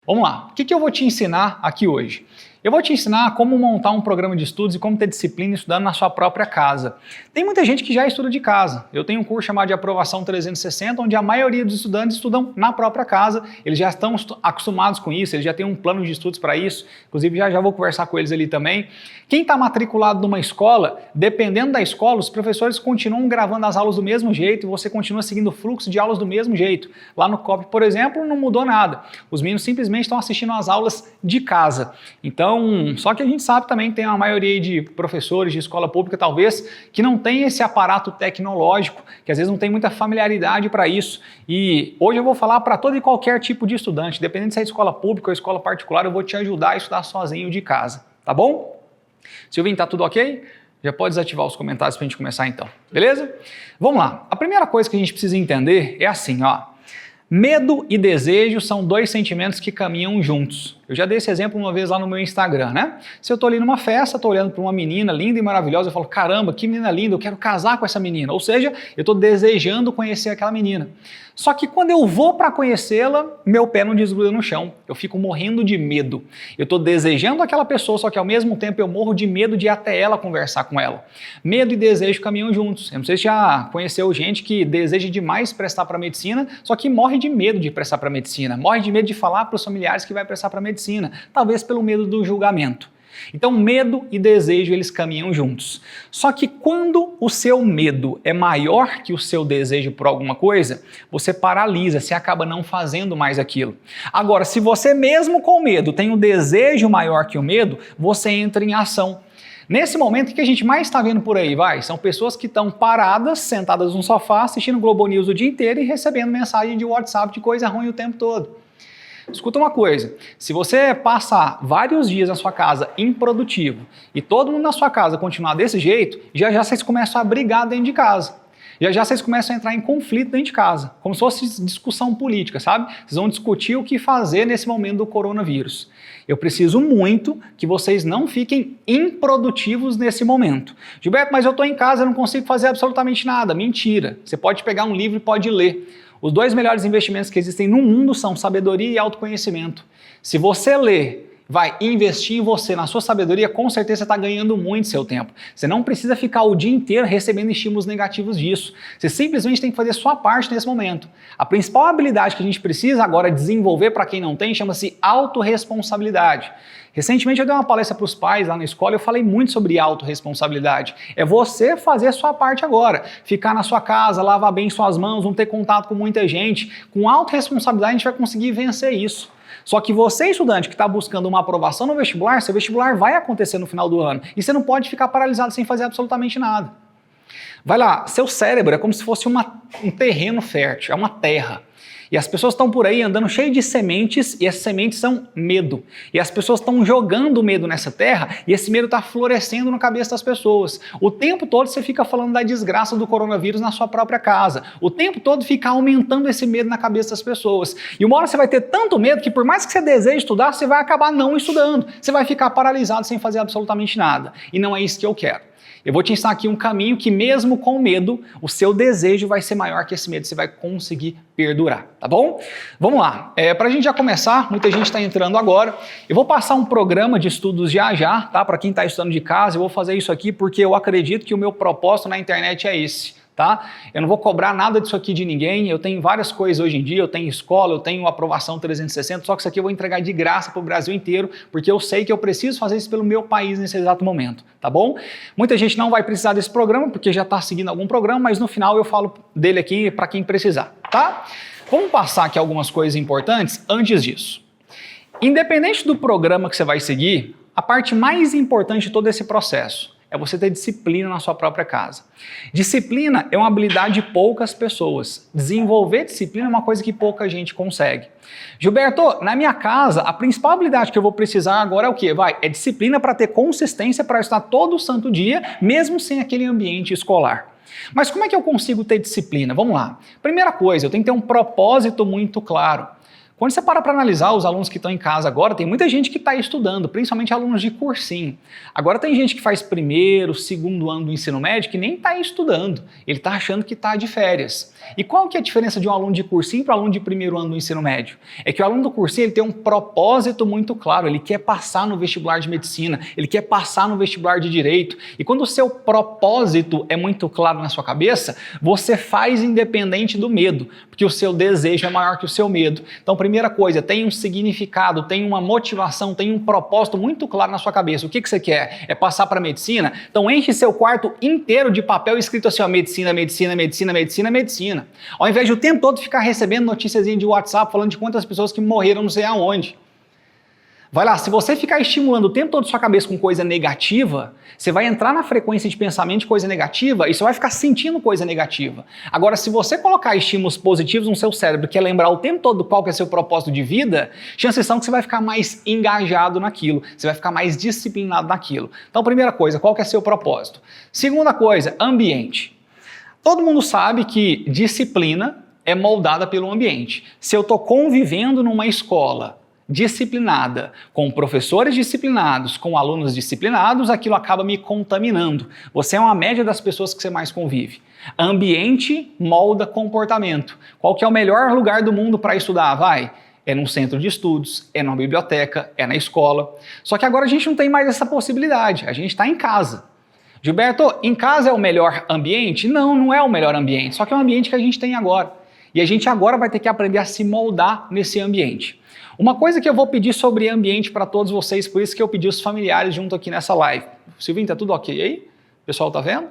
Vamos lá, o que eu vou te ensinar aqui hoje? Eu vou te ensinar como montar um programa de estudos e como ter disciplina estudando na sua própria casa. Tem muita gente que já estuda de casa. Eu tenho um curso chamado de Aprovação 360, onde a maioria dos estudantes estudam na própria casa. Eles já estão acostumados com isso, eles já têm um plano de estudos para isso. Inclusive, já vou conversar com eles ali também. Quem está matriculado numa escola, dependendo da escola, os professores continuam gravando as aulas do mesmo jeito e você continua seguindo o fluxo de aulas do mesmo jeito. Lá no COP, por exemplo, não mudou nada. Os meninos simplesmente estão assistindo às aulas de casa. Então, só que a gente sabe também que tem uma maioria de professores de escola pública, talvez, que não tem esse aparato tecnológico, que às vezes não tem muita familiaridade para isso. E hoje eu vou falar para todo e qualquer tipo de estudante, dependendo se é escola pública ou escola particular, eu vou te ajudar a estudar sozinho de casa, tá bom? Silvinho, tá tudo ok? Já pode desativar os comentários para a gente começar então, beleza? Vamos lá. A primeira coisa que a gente precisa entender é assim, ó. Medo e desejo são dois sentimentos que caminham juntos. Eu já dei esse exemplo uma vez lá no meu Instagram, né? Se eu tô ali numa festa, tô olhando para uma menina linda e maravilhosa, eu falo, caramba, que menina linda, eu quero casar com essa menina. Ou seja, eu tô desejando conhecer aquela menina. Só que quando eu vou para conhecê-la, meu pé não desgruda no chão. Eu fico morrendo de medo. Eu tô desejando aquela pessoa, só que ao mesmo tempo eu morro de medo de ir até ela conversar com ela. Medo e desejo caminham juntos. Eu não sei se já conheceu gente que deseja demais prestar para medicina, só que morre de medo de prestar para medicina. Morre de medo de falar para os familiares que vai prestar para medicina. Talvez pelo medo do julgamento. Então, medo e desejo, eles caminham juntos. Só que quando o seu medo é maior que o seu desejo por alguma coisa, você paralisa, você acaba não fazendo mais aquilo. Agora, se você mesmo com medo tem um desejo maior que o medo, você entra em ação. Nesse momento, o que a gente mais está vendo por aí, são pessoas que estão paradas, sentadas no sofá, assistindo Globo News o dia inteiro e recebendo mensagem de WhatsApp de coisa ruim o tempo todo. Escuta uma coisa, se você passar vários dias na sua casa improdutivo e todo mundo na sua casa continuar desse jeito, já vocês começam a brigar dentro de casa. Já vocês começam a entrar em conflito dentro de casa, como se fosse discussão política, sabe? Vocês vão discutir o que fazer nesse momento do coronavírus. Eu preciso muito que vocês não fiquem improdutivos nesse momento. Gilberto, mas eu estou em casa, eu não consigo fazer absolutamente nada. Mentira, você pode pegar um livro e pode ler. Os dois melhores investimentos que existem no mundo são sabedoria e autoconhecimento. Se você ler, vai investir em você, na sua sabedoria, com certeza você está ganhando muito seu tempo. Você não precisa ficar o dia inteiro recebendo estímulos negativos disso. Você simplesmente tem que fazer a sua parte nesse momento. A principal habilidade que a gente precisa agora desenvolver para quem não tem chama-se autorresponsabilidade. Recentemente eu dei uma palestra para os pais lá na escola e eu falei muito sobre autorresponsabilidade. É você fazer a sua parte agora. Ficar na sua casa, lavar bem suas mãos, não ter contato com muita gente. Com autorresponsabilidade a gente vai conseguir vencer isso. Só que você, estudante que está buscando uma aprovação no vestibular, seu vestibular vai acontecer no final do ano. E você não pode ficar paralisado sem fazer absolutamente nada. Vai lá, seu cérebro é como se fosse um terreno fértil, é uma terra. E as pessoas estão por aí andando cheio de sementes e essas sementes são medo. E as pessoas estão jogando medo nessa terra e esse medo está florescendo na cabeça das pessoas. O tempo todo você fica falando da desgraça do coronavírus na sua própria casa. O tempo todo fica aumentando esse medo na cabeça das pessoas. E uma hora você vai ter tanto medo que por mais que você deseje estudar, você vai acabar não estudando. Você vai ficar paralisado sem fazer absolutamente nada. E não é isso que eu quero. Eu vou te ensinar aqui um caminho que mesmo com medo, o seu desejo vai ser maior que esse medo, você vai conseguir perdurar, tá bom? Vamos lá, para a gente já começar, muita gente está entrando agora, eu vou passar um programa de estudos já, tá? Para quem está estudando de casa, eu vou fazer isso aqui porque eu acredito que o meu propósito na internet é esse. Tá? Eu não vou cobrar nada disso aqui de ninguém, eu tenho várias coisas hoje em dia, eu tenho escola, eu tenho aprovação 360, só que isso aqui eu vou entregar de graça para o Brasil inteiro, porque eu sei que eu preciso fazer isso pelo meu país nesse exato momento, tá bom? Muita gente não vai precisar desse programa, porque já está seguindo algum programa, mas no final eu falo dele aqui para quem precisar, tá? Vamos passar aqui algumas coisas importantes antes disso. Independente do programa que você vai seguir, a parte mais importante de todo esse processo é você ter disciplina na sua própria casa. Disciplina é uma habilidade de poucas pessoas. Desenvolver disciplina é uma coisa que pouca gente consegue. Gilberto, na minha casa, a principal habilidade que eu vou precisar agora é o quê? É disciplina para ter consistência para estudar todo santo dia, mesmo sem aquele ambiente escolar. Mas como é que eu consigo ter disciplina? Vamos lá. Primeira coisa, eu tenho que ter um propósito muito claro. Quando você para analisar os alunos que estão em casa agora, tem muita gente que está estudando, principalmente alunos de cursinho. Agora tem gente que faz primeiro, segundo ano do ensino médio que nem está estudando, ele está achando que está de férias. E qual que é a diferença de um aluno de cursinho para um aluno de primeiro ano do ensino médio? É que o aluno do cursinho ele tem um propósito muito claro, ele quer passar no vestibular de medicina, ele quer passar no vestibular de direito. E quando o seu propósito é muito claro na sua cabeça, você faz independente do medo, porque o seu desejo é maior que o seu medo. Então, primeira coisa, tem um significado, tem uma motivação, tem um propósito muito claro na sua cabeça. O que você quer? É passar para medicina? Então enche seu quarto inteiro de papel escrito assim, ó, medicina, medicina, medicina, medicina, medicina. Ao invés de o tempo todo ficar recebendo notícias de WhatsApp falando de quantas pessoas que morreram não sei aonde. Vai lá, se você ficar estimulando o tempo todo sua cabeça com coisa negativa, você vai entrar na frequência de pensamento de coisa negativa e você vai ficar sentindo coisa negativa. Agora, se você colocar estímulos positivos no seu cérebro, que é lembrar o tempo todo qual que é seu propósito de vida, chances são que você vai ficar mais engajado naquilo, você vai ficar mais disciplinado naquilo. Então, primeira coisa, qual que é seu propósito? Segunda coisa, ambiente. Todo mundo sabe que disciplina é moldada pelo ambiente. Se eu estou convivendo numa escola disciplinada, com professores disciplinados, com alunos disciplinados, aquilo acaba me contaminando. Você é uma média das pessoas que você mais convive. Ambiente molda comportamento. Qual que é o melhor lugar do mundo para estudar? Vai! É num centro de estudos, é numa biblioteca, é na escola. Só que agora a gente não tem mais essa possibilidade, a gente está em casa. Gilberto, em casa é o melhor ambiente? Não, não é o melhor ambiente, só que é o ambiente que a gente tem agora. E a gente agora vai ter que aprender a se moldar nesse ambiente. Uma coisa que eu vou pedir sobre ambiente para todos vocês, por isso que eu pedi os familiares junto aqui nessa live. Silvinho, tá tudo ok aí? O pessoal tá vendo?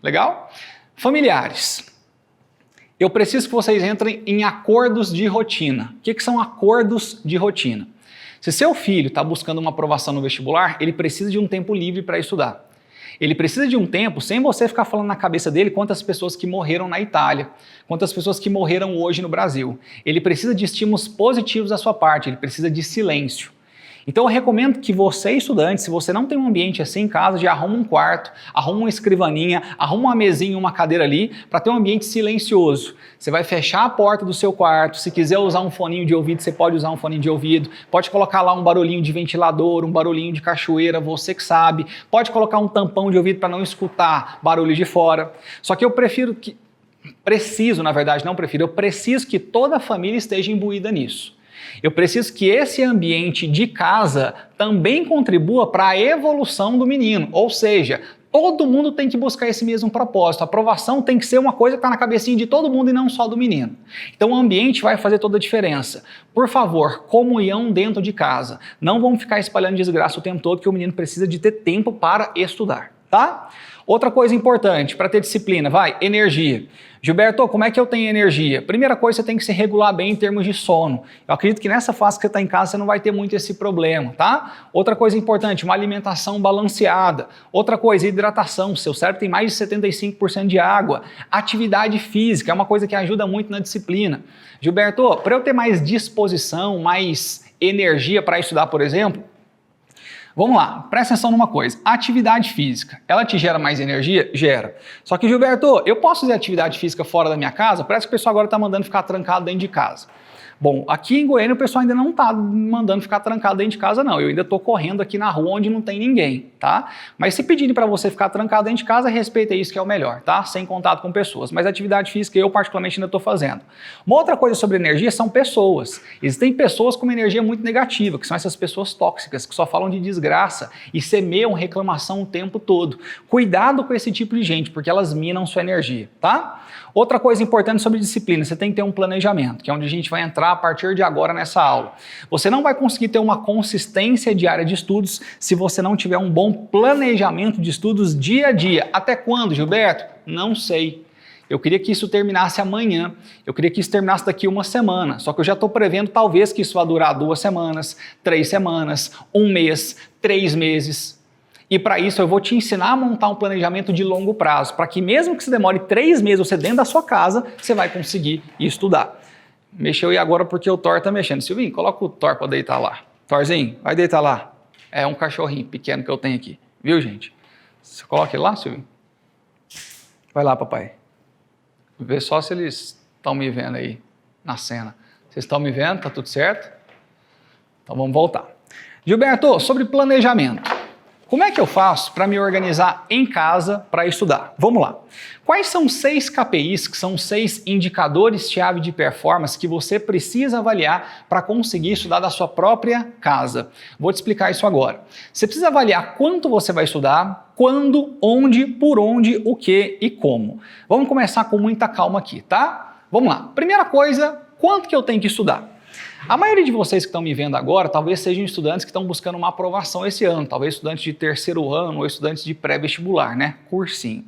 Legal? Familiares. Eu preciso que vocês entrem em acordos de rotina. O que são acordos de rotina? Se seu filho está buscando uma aprovação no vestibular, ele precisa de um tempo livre para estudar. Ele precisa de um tempo sem você ficar falando na cabeça dele quantas pessoas que morreram na Itália, quantas pessoas que morreram hoje no Brasil. Ele precisa de estímulos positivos da sua parte, ele precisa de silêncio. Então eu recomendo que você, estudante, se você não tem um ambiente assim em casa, já arruma um quarto, arruma uma escrivaninha, arruma uma mesinha, uma cadeira ali, para ter um ambiente silencioso. Você vai fechar a porta do seu quarto, se quiser usar um foninho de ouvido, você pode usar um foninho de ouvido, pode colocar lá um barulhinho de ventilador, um barulhinho de cachoeira, você que sabe, pode colocar um tampão de ouvido para não escutar barulho de fora. Só que eu preciso que toda a família esteja imbuída nisso. Eu preciso que esse ambiente de casa também contribua para a evolução do menino, ou seja, todo mundo tem que buscar esse mesmo propósito. A aprovação tem que ser uma coisa que está na cabecinha de todo mundo e não só do menino. Então o ambiente vai fazer toda a diferença. Por favor, comunhão dentro de casa. Não vamos ficar espalhando desgraça o tempo todo, que o menino precisa de ter tempo para estudar, tá? Outra coisa importante para ter disciplina, energia. Gilberto, como é que eu tenho energia? Primeira coisa, você tem que se regular bem em termos de sono. Eu acredito que nessa fase que você está em casa, você não vai ter muito esse problema, tá? Outra coisa importante, uma alimentação balanceada. Outra coisa, hidratação. Seu cérebro tem mais de 75% de água. Atividade física é uma coisa que ajuda muito na disciplina. Gilberto, para eu ter mais disposição, mais energia para estudar, por exemplo, vamos lá, presta atenção numa coisa, a atividade física, ela te gera mais energia? Gera. Só que, Gilberto, eu posso fazer atividade física fora da minha casa? Parece que o pessoal agora está mandando ficar trancado dentro de casa. Bom, aqui em Goiânia o pessoal ainda não está mandando ficar trancado dentro de casa não, eu ainda estou correndo aqui na rua onde não tem ninguém, tá? Mas se pedirem para você ficar trancado dentro de casa, respeita isso que é o melhor, tá? Sem contato com pessoas, mas atividade física eu particularmente ainda estou fazendo. Uma outra coisa sobre energia são pessoas. Existem pessoas com uma energia muito negativa, que são essas pessoas tóxicas, que só falam de desgraça e semeiam reclamação o tempo todo. Cuidado com esse tipo de gente, porque elas minam sua energia, tá? Outra coisa importante sobre disciplina, você tem que ter um planejamento, que é onde a gente vai entrar a partir de agora nessa aula. Você não vai conseguir ter uma consistência diária de estudos se você não tiver um bom planejamento de estudos dia a dia. Até quando, Gilberto? Não sei. Eu queria que isso terminasse amanhã, eu queria que isso terminasse daqui uma semana, só que eu já estou prevendo talvez que isso vá durar 2 semanas, 3 semanas, 1 mês, 3 meses. E para isso eu vou te ensinar a montar um planejamento de longo prazo, para que mesmo que se demore 3 meses você dentro da sua casa, você vai conseguir estudar. Mexeu aí agora porque o Thor tá mexendo. Silvinho, coloca o Thor para deitar lá. Thorzinho, vai deitar lá. É um cachorrinho pequeno que eu tenho aqui. Viu, gente? Você coloca ele lá, Silvinho? Vai lá, papai. Vê só se eles estão me vendo aí na cena. Vocês estão me vendo? Tá tudo certo? Então vamos voltar. Gilberto, sobre planejamento. Como é que eu faço para me organizar em casa para estudar? Vamos lá. Quais são 6 KPIs, que são 6 indicadores-chave de performance que você precisa avaliar para conseguir estudar da sua própria casa? Vou te explicar isso agora. Você precisa avaliar quanto você vai estudar, quando, onde, por onde, o que e como. Vamos começar com muita calma aqui, tá? Vamos lá. Primeira coisa, quanto que eu tenho que estudar? A maioria de vocês que estão me vendo agora talvez sejam estudantes que estão buscando uma aprovação esse ano, talvez estudantes de terceiro ano ou estudantes de pré-vestibular, né? Cursinho.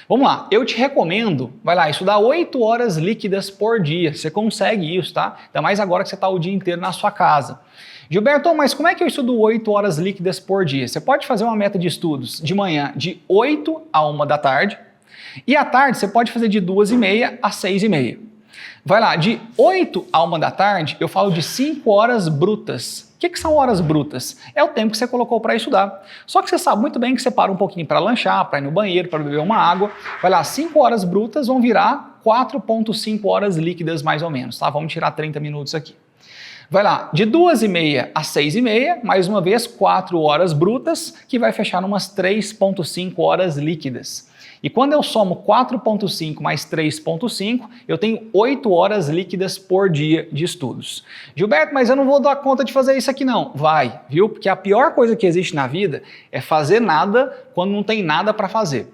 Vamos lá, eu te recomendo, vai lá, estudar 8 horas líquidas por dia. Você consegue isso, tá? Ainda mais agora que você está o dia inteiro na sua casa. Gilberto, mas como é que eu estudo 8 horas líquidas por dia? Você pode fazer uma meta de estudos de manhã de 8 a 1 da tarde e à tarde você pode fazer de 2h30 a 6h30. Vai lá, de 8 a 1 da tarde, eu falo de 5 horas brutas. O que são horas brutas? É o tempo que você colocou para estudar. Só que você sabe muito bem que você para um pouquinho para lanchar, para ir no banheiro, para beber uma água. Vai lá, 5 horas brutas vão virar 4,5 horas líquidas mais ou menos, tá? Vamos tirar 30 minutos aqui. Vai lá, de 2h30 a 6h30, mais uma vez 4 horas brutas, que vai fechar umas 3,5 horas líquidas. E quando eu somo 4,5 mais 3,5, eu tenho 8 horas líquidas por dia de estudos. Gilberto, mas eu não vou dar conta de fazer isso aqui não. Vai, viu? Porque a pior coisa que existe na vida é fazer nada quando não tem nada para fazer.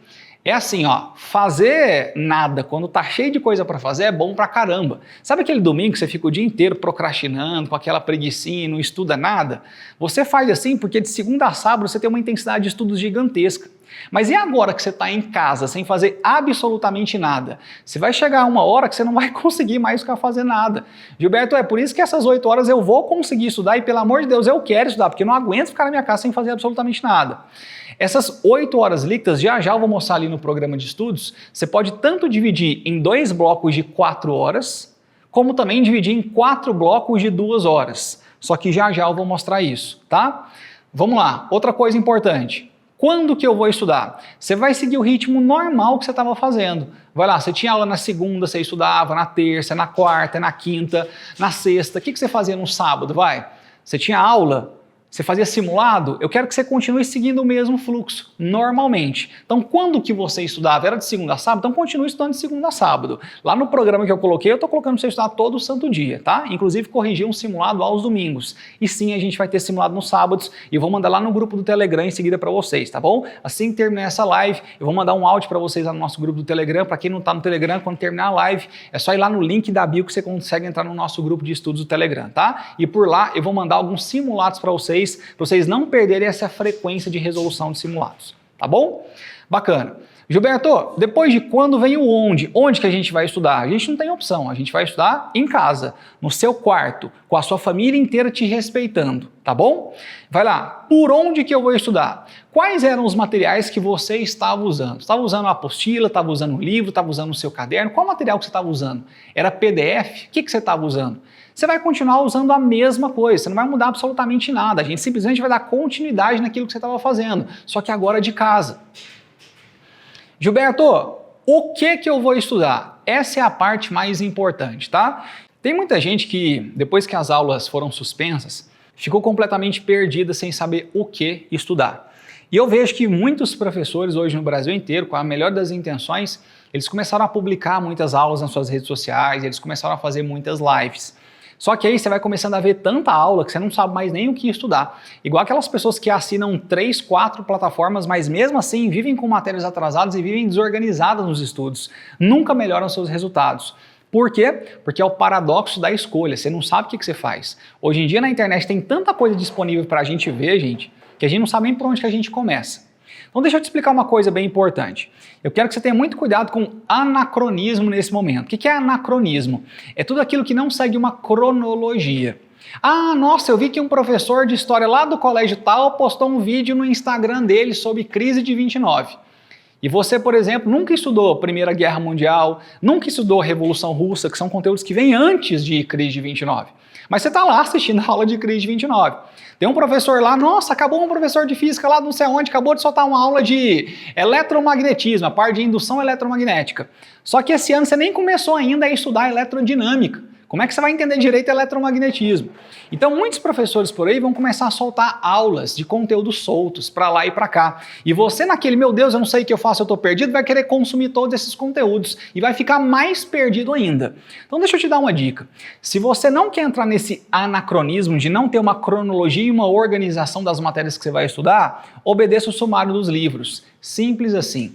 É assim, ó, fazer nada quando tá cheio de coisa para fazer é bom pra caramba. Sabe aquele domingo que você fica o dia inteiro procrastinando, com aquela preguicinha e não estuda nada? Você faz assim porque de segunda a sábado você tem uma intensidade de estudos gigantesca. Mas e agora que você está em casa sem fazer absolutamente nada? Você vai chegar uma hora que você não vai conseguir mais ficar fazendo nada. Gilberto, é por isso que essas 8 horas eu vou conseguir estudar e pelo amor de Deus eu quero estudar, porque eu não aguento ficar na minha casa sem fazer absolutamente nada. Essas 8 horas líquidas, já eu vou mostrar ali no programa de estudos, você pode tanto dividir em 2 blocos de 4 horas, como também dividir em 4 blocos de 2 horas. Só que já eu vou mostrar isso, tá? Vamos lá, outra coisa importante. Quando que eu vou estudar? Você vai seguir o ritmo normal que você estava fazendo. Vai lá, você tinha aula na segunda, você estudava, na terça, na quarta, na quinta, na sexta. O que você fazia no sábado? Vai, você tinha aula, você fazia simulado? Eu quero que você continue seguindo o mesmo fluxo, normalmente. Então, quando que você estudava? Era de segunda a sábado? Então, continue estudando de segunda a sábado. Lá no programa que eu coloquei, eu estou colocando para você estudar todo o santo dia, tá? Inclusive, corrigir um simulado aos domingos. E sim, a gente vai ter simulado nos sábados e eu vou mandar lá no grupo do Telegram em seguida para vocês, tá bom? Assim que terminar essa live, eu vou mandar um áudio para vocês lá no nosso grupo do Telegram. Para quem não está no Telegram, quando terminar a live, é só ir lá no link da bio que você consegue entrar no nosso grupo de estudos do Telegram, tá? E por lá, eu vou mandar alguns simulados para vocês não perderem essa frequência de resolução de simulados, tá bom? Bacana. Gilberto, depois de quando vem o onde? Onde que a gente vai estudar? A gente não tem opção, a gente vai estudar em casa, no seu quarto, com a sua família inteira te respeitando, tá bom? Vai lá, por onde que eu vou estudar? Quais eram os materiais que você estava usando? Estava usando a apostila, estava usando o livro, estava usando o seu caderno? Qual material que você estava usando? Era PDF? O que você estava usando? Você vai continuar usando a mesma coisa, você não vai mudar absolutamente nada, a gente simplesmente vai dar continuidade naquilo que você estava fazendo, só que agora de casa. Gilberto, o que eu vou estudar? Essa é a parte mais importante, tá? Tem muita gente que, depois que as aulas foram suspensas, ficou completamente perdida sem saber o que estudar. E eu vejo que muitos professores hoje no Brasil inteiro, com a melhor das intenções, eles começaram a publicar muitas aulas nas suas redes sociais, eles começaram a fazer muitas lives. Só que aí você vai começando a ver tanta aula que você não sabe mais nem o que estudar. Igual aquelas pessoas que assinam 3, 4 plataformas, mas mesmo assim vivem com matérias atrasadas e vivem desorganizadas nos estudos. Nunca melhoram seus resultados. Por quê? Porque é o paradoxo da escolha. Você não sabe o que você faz. Hoje em dia na internet tem tanta coisa disponível para a gente ver, gente, que a gente não sabe nem por onde que a gente começa. Então deixa eu te explicar uma coisa bem importante. Eu quero que você tenha muito cuidado com anacronismo nesse momento. O que é anacronismo? É tudo aquilo que não segue uma cronologia. Ah, nossa, eu vi que um professor de história lá do colégio tal postou um vídeo no Instagram dele sobre crise de 29. E você, por exemplo, nunca estudou Primeira Guerra Mundial, nunca estudou Revolução Russa, que são conteúdos que vêm antes de crise de 29. Mas você está lá assistindo a aula de crise de 29. Tem um professor lá, nossa, acabou um professor de física lá não sei onde, acabou de soltar uma aula de eletromagnetismo, a parte de indução eletromagnética. Só que esse ano você nem começou ainda a estudar eletrodinâmica. Como é que você vai entender direito eletromagnetismo? Então muitos professores por aí vão começar a soltar aulas de conteúdos soltos para lá e para cá. E você naquele, meu Deus, eu não sei o que eu faço, eu estou perdido, vai querer consumir todos esses conteúdos e vai ficar mais perdido ainda. Então deixa eu te dar uma dica. Se você não quer entrar nesse anacronismo de não ter uma cronologia e uma organização das matérias que você vai estudar, obedeça o sumário dos livros. Simples assim.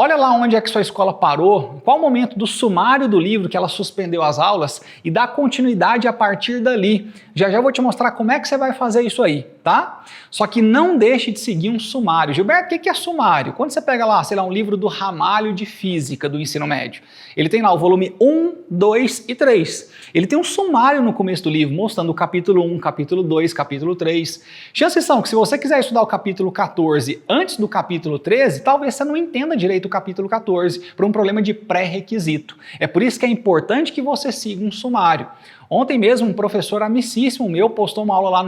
Olha lá onde é que sua escola parou, qual o momento do sumário do livro que ela suspendeu as aulas e dá continuidade a partir dali. Já já vou te mostrar como é que você vai fazer isso aí, tá? Só que não deixe de seguir um sumário. Gilberto, o que é sumário? Quando você pega lá, sei lá, um livro do Ramalho de Física do ensino médio, ele tem lá o volume 1, 2 e 3. Ele tem um sumário no começo do livro, mostrando o capítulo 1, capítulo 2, capítulo 3. Chances são que se você quiser estudar o capítulo 14 antes do capítulo 13, talvez você não entenda direito o capítulo 14, por um problema de pré-requisito. É por isso que é importante que você siga um sumário. Ontem mesmo, um professor amicíssimo meu postou uma aula lá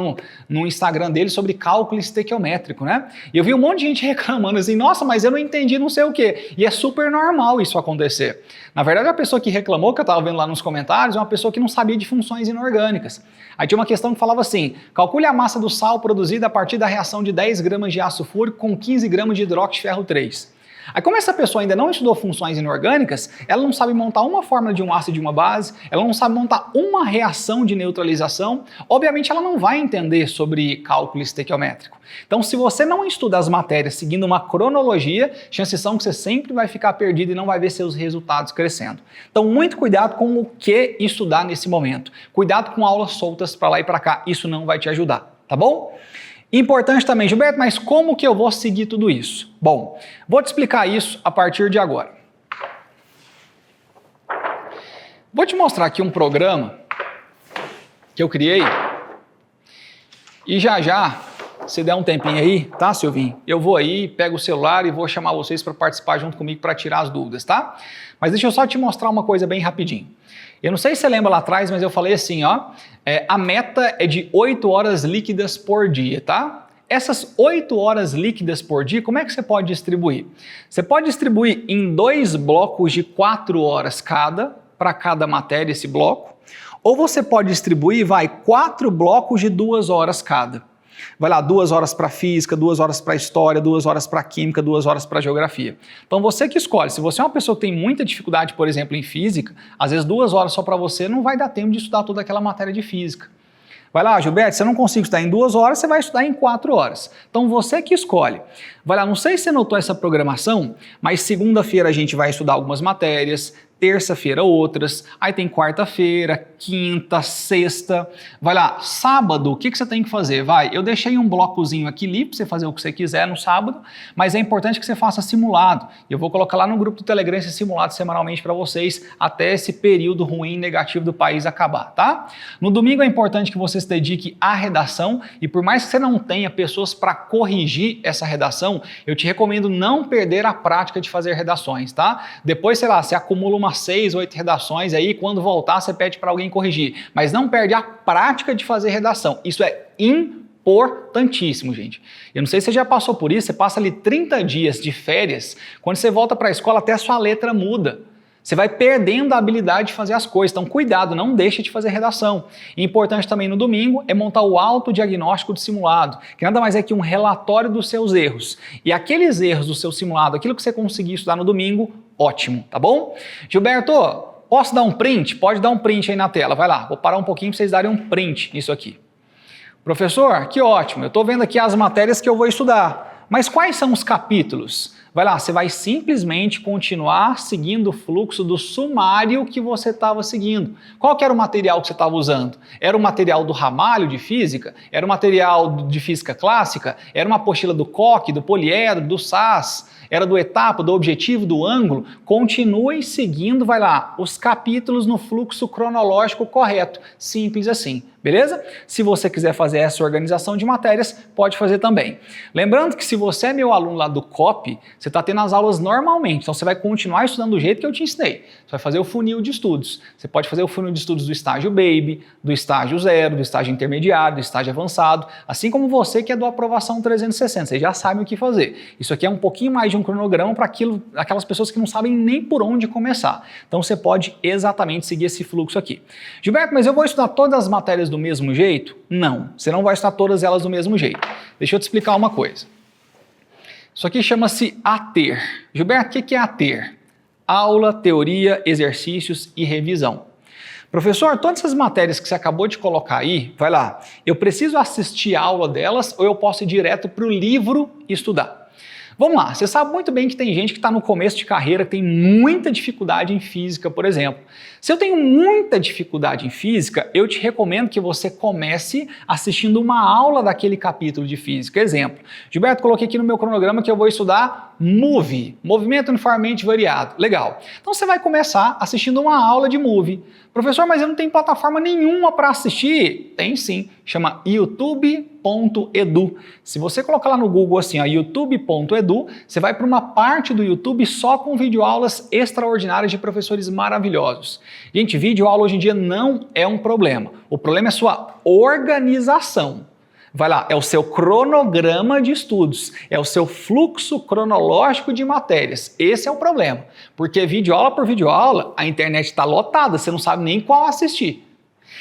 no Instagram dele sobre cálculo estequiométrico, né? E eu vi um monte de gente reclamando assim, nossa, mas eu não entendi não sei o quê. E é super normal isso acontecer. Na verdade, a pessoa que reclamou, que eu estava vendo lá nos comentários, é uma pessoa que não sabia de funções inorgânicas. Aí tinha uma questão que falava assim, calcule a massa do sal produzida a partir da reação de 10 gramas de ácido fúrico com 15 gramas de hidróxido de ferro 3. Aí como essa pessoa ainda não estudou funções inorgânicas, ela não sabe montar uma fórmula de um ácido e de uma base, ela não sabe montar uma reação de neutralização, obviamente ela não vai entender sobre cálculo estequiométrico. Então se você não estuda as matérias seguindo uma cronologia, chances são que você sempre vai ficar perdido e não vai ver seus resultados crescendo. Então muito cuidado com o que estudar nesse momento. Cuidado com aulas soltas para lá e para cá, isso não vai te ajudar, tá bom? Importante também, Gilberto, mas como que eu vou seguir tudo isso? Bom, vou te explicar isso a partir de agora. Vou te mostrar aqui um programa que eu criei e já, se der um tempinho aí, tá, Silvinho? Eu vou aí, pego o celular e vou chamar vocês para participar junto comigo para tirar as dúvidas, tá? Mas deixa eu só te mostrar uma coisa bem rapidinho. Eu não sei se você lembra lá atrás, mas eu falei assim, ó, a meta é de 8 horas líquidas por dia, tá? Essas 8 horas líquidas por dia, como é que você pode distribuir? Você pode distribuir em 2 blocos de 4 horas cada, para cada matéria esse bloco, ou você pode distribuir, 4 blocos de 2 horas cada. Vai lá, 2 horas para física, 2 horas para história, 2 horas para química, 2 horas para geografia. Então você que escolhe. Se você é uma pessoa que tem muita dificuldade, por exemplo, em física, às vezes 2 horas só para você não vai dar tempo de estudar toda aquela matéria de física. Vai lá, Gilberto, se eu não consigo estudar em 2 horas, você vai estudar em 4 horas. Então você que escolhe. Vai lá, não sei se você notou essa programação, mas segunda-feira a gente vai estudar algumas matérias, terça-feira outras, aí tem quarta-feira, quinta, sexta, vai lá, sábado, o que você tem que fazer? Eu deixei um blocozinho aqui livre para você fazer o que você quiser no sábado, mas é importante que você faça simulado. Eu vou colocar lá no grupo do Telegram esse simulado semanalmente para vocês até esse período ruim, negativo do país acabar, tá? No domingo é importante que você se dedique à redação e por mais que você não tenha pessoas para corrigir essa redação, eu te recomendo não perder a prática de fazer redações, tá? Depois, sei lá, você acumula umas 6, 8 redações aí, quando voltar você pede para alguém corrigir, mas não perde a prática de fazer redação. Isso é importantíssimo, gente. Eu não sei se você já passou por isso, você passa ali 30 dias de férias, quando você volta para a escola até a sua letra muda. Você vai perdendo a habilidade de fazer as coisas, então cuidado, não deixe de fazer redação. E importante também no domingo é montar o autodiagnóstico do simulado, que nada mais é que um relatório dos seus erros. E aqueles erros do seu simulado, aquilo que você conseguir estudar no domingo, ótimo, tá bom? Gilberto, posso dar um print? Pode dar um print aí na tela, vai lá, vou parar um pouquinho para vocês darem um print nisso aqui. Professor, que ótimo, eu estou vendo aqui as matérias que eu vou estudar, mas quais são os capítulos? Vai lá, você vai simplesmente continuar seguindo o fluxo do sumário que você estava seguindo. Qual que era o material que você estava usando? Era o material do Ramalho de Física? Era o material de Física Clássica? Era uma apostila do Koch, do Poliedro, do SAS? Era do Etapa, do Objetivo, do Ângulo? Continue seguindo, vai lá, os capítulos no fluxo cronológico correto. Simples assim, beleza? Se você quiser fazer essa organização de matérias, pode fazer também. Lembrando que se você é meu aluno lá do COP, Você está tendo as aulas normalmente, então você vai continuar estudando do jeito que eu te ensinei. Você vai fazer o funil de estudos. Você pode fazer o funil de estudos do estágio baby, do estágio 0, do estágio intermediário, do estágio avançado, assim como você que é do aprovação 360, vocês já sabem o que fazer. Isso aqui é um pouquinho mais de um cronograma para aquelas pessoas que não sabem nem por onde começar. Então você pode exatamente seguir esse fluxo aqui. Gilberto, mas eu vou estudar todas as matérias do mesmo jeito? Não, você não vai estudar todas elas do mesmo jeito. Deixa eu te explicar uma coisa. Isso aqui chama-se ATER. Gilberto, o que é ATER? Aula, teoria, exercícios e revisão. Professor, todas essas matérias que você acabou de colocar aí, vai lá, eu preciso assistir a aula delas ou eu posso ir direto para o livro e estudar? Vamos lá, você sabe muito bem que tem gente que está no começo de carreira, que tem muita dificuldade em física, por exemplo. Se eu tenho muita dificuldade em física, eu te recomendo que você comece assistindo uma aula daquele capítulo de física. Exemplo, Gilberto, coloquei aqui no meu cronograma que eu vou estudar MOVE, Movimento Uniformemente Variado. Legal. Então você vai começar assistindo uma aula de MOVE. Professor, mas eu não tenho plataforma nenhuma para assistir. Tem sim, chama youtube.edu. Se você colocar lá no Google assim, youtube.edu, você vai para uma parte do YouTube só com videoaulas extraordinárias de professores maravilhosos. Gente, videoaula hoje em dia não é um problema. O problema é sua organização. Vai lá, é o seu cronograma de estudos, é o seu fluxo cronológico de matérias. Esse é o problema, porque videoaula por videoaula, a internet está lotada, você não sabe nem qual assistir.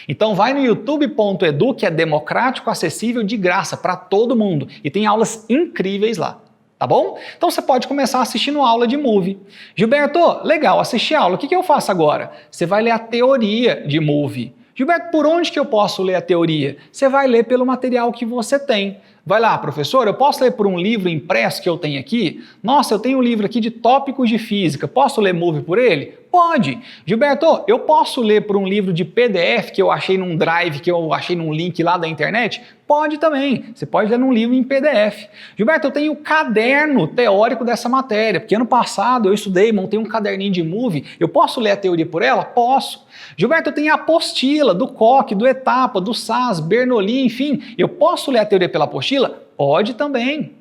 Então vai no youtube.edu, que é democrático, acessível, de graça para todo mundo e tem aulas incríveis lá. Tá bom? Então você pode começar assistindo aula de MOVE. Gilberto, legal, assisti a aula, o que eu faço agora? Você vai ler a teoria de MOVE. Gilberto, por onde que eu posso ler a teoria? Você vai ler pelo material que você tem. Vai lá, professor, eu posso ler por um livro impresso que eu tenho aqui? Nossa, eu tenho um livro aqui de tópicos de física, posso ler MOVE por ele? Pode. Gilberto, eu posso ler por um livro de PDF que eu achei num drive, que eu achei num link lá da internet? Pode também. Você pode ler num livro em PDF. Gilberto, eu tenho o caderno teórico dessa matéria, porque ano passado eu estudei, montei um caderninho de MOVE. Eu posso ler a teoria por ela? Posso. Gilberto, eu tenho a apostila do Koch, do Etapa, do SAS, Bernoulli, enfim. Eu posso ler a teoria pela apostila? Pode também.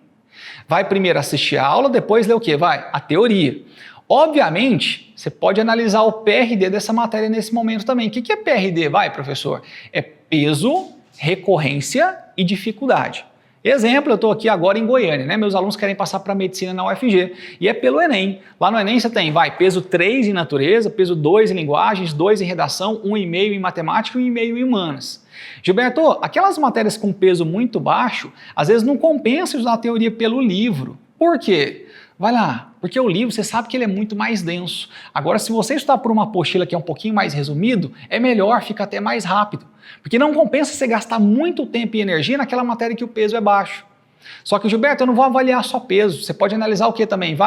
Vai primeiro assistir a aula, depois ler o quê? Vai, a teoria. Obviamente, você pode analisar o PRD dessa matéria nesse momento também. O que é PRD? Vai, professor. É peso, recorrência e dificuldade. Exemplo, eu estou aqui agora em Goiânia, né? Meus alunos querem passar para medicina na UFG e é pelo Enem. Lá no Enem você tem, peso 3 em natureza, peso 2 em linguagens, 2 em redação, 1,5 em matemática e 1,5 em humanas. Gilberto, aquelas matérias com peso muito baixo, às vezes não compensa usar a teoria pelo livro. Por quê? Vai lá, porque o livro você sabe que ele é muito mais denso. Agora, se você estudar por uma apostila que é um pouquinho mais resumido, é melhor, fica até mais rápido. Porque não compensa você gastar muito tempo e energia naquela matéria que o peso é baixo. Só que, Gilberto, eu não vou avaliar só peso. Você pode analisar o que também?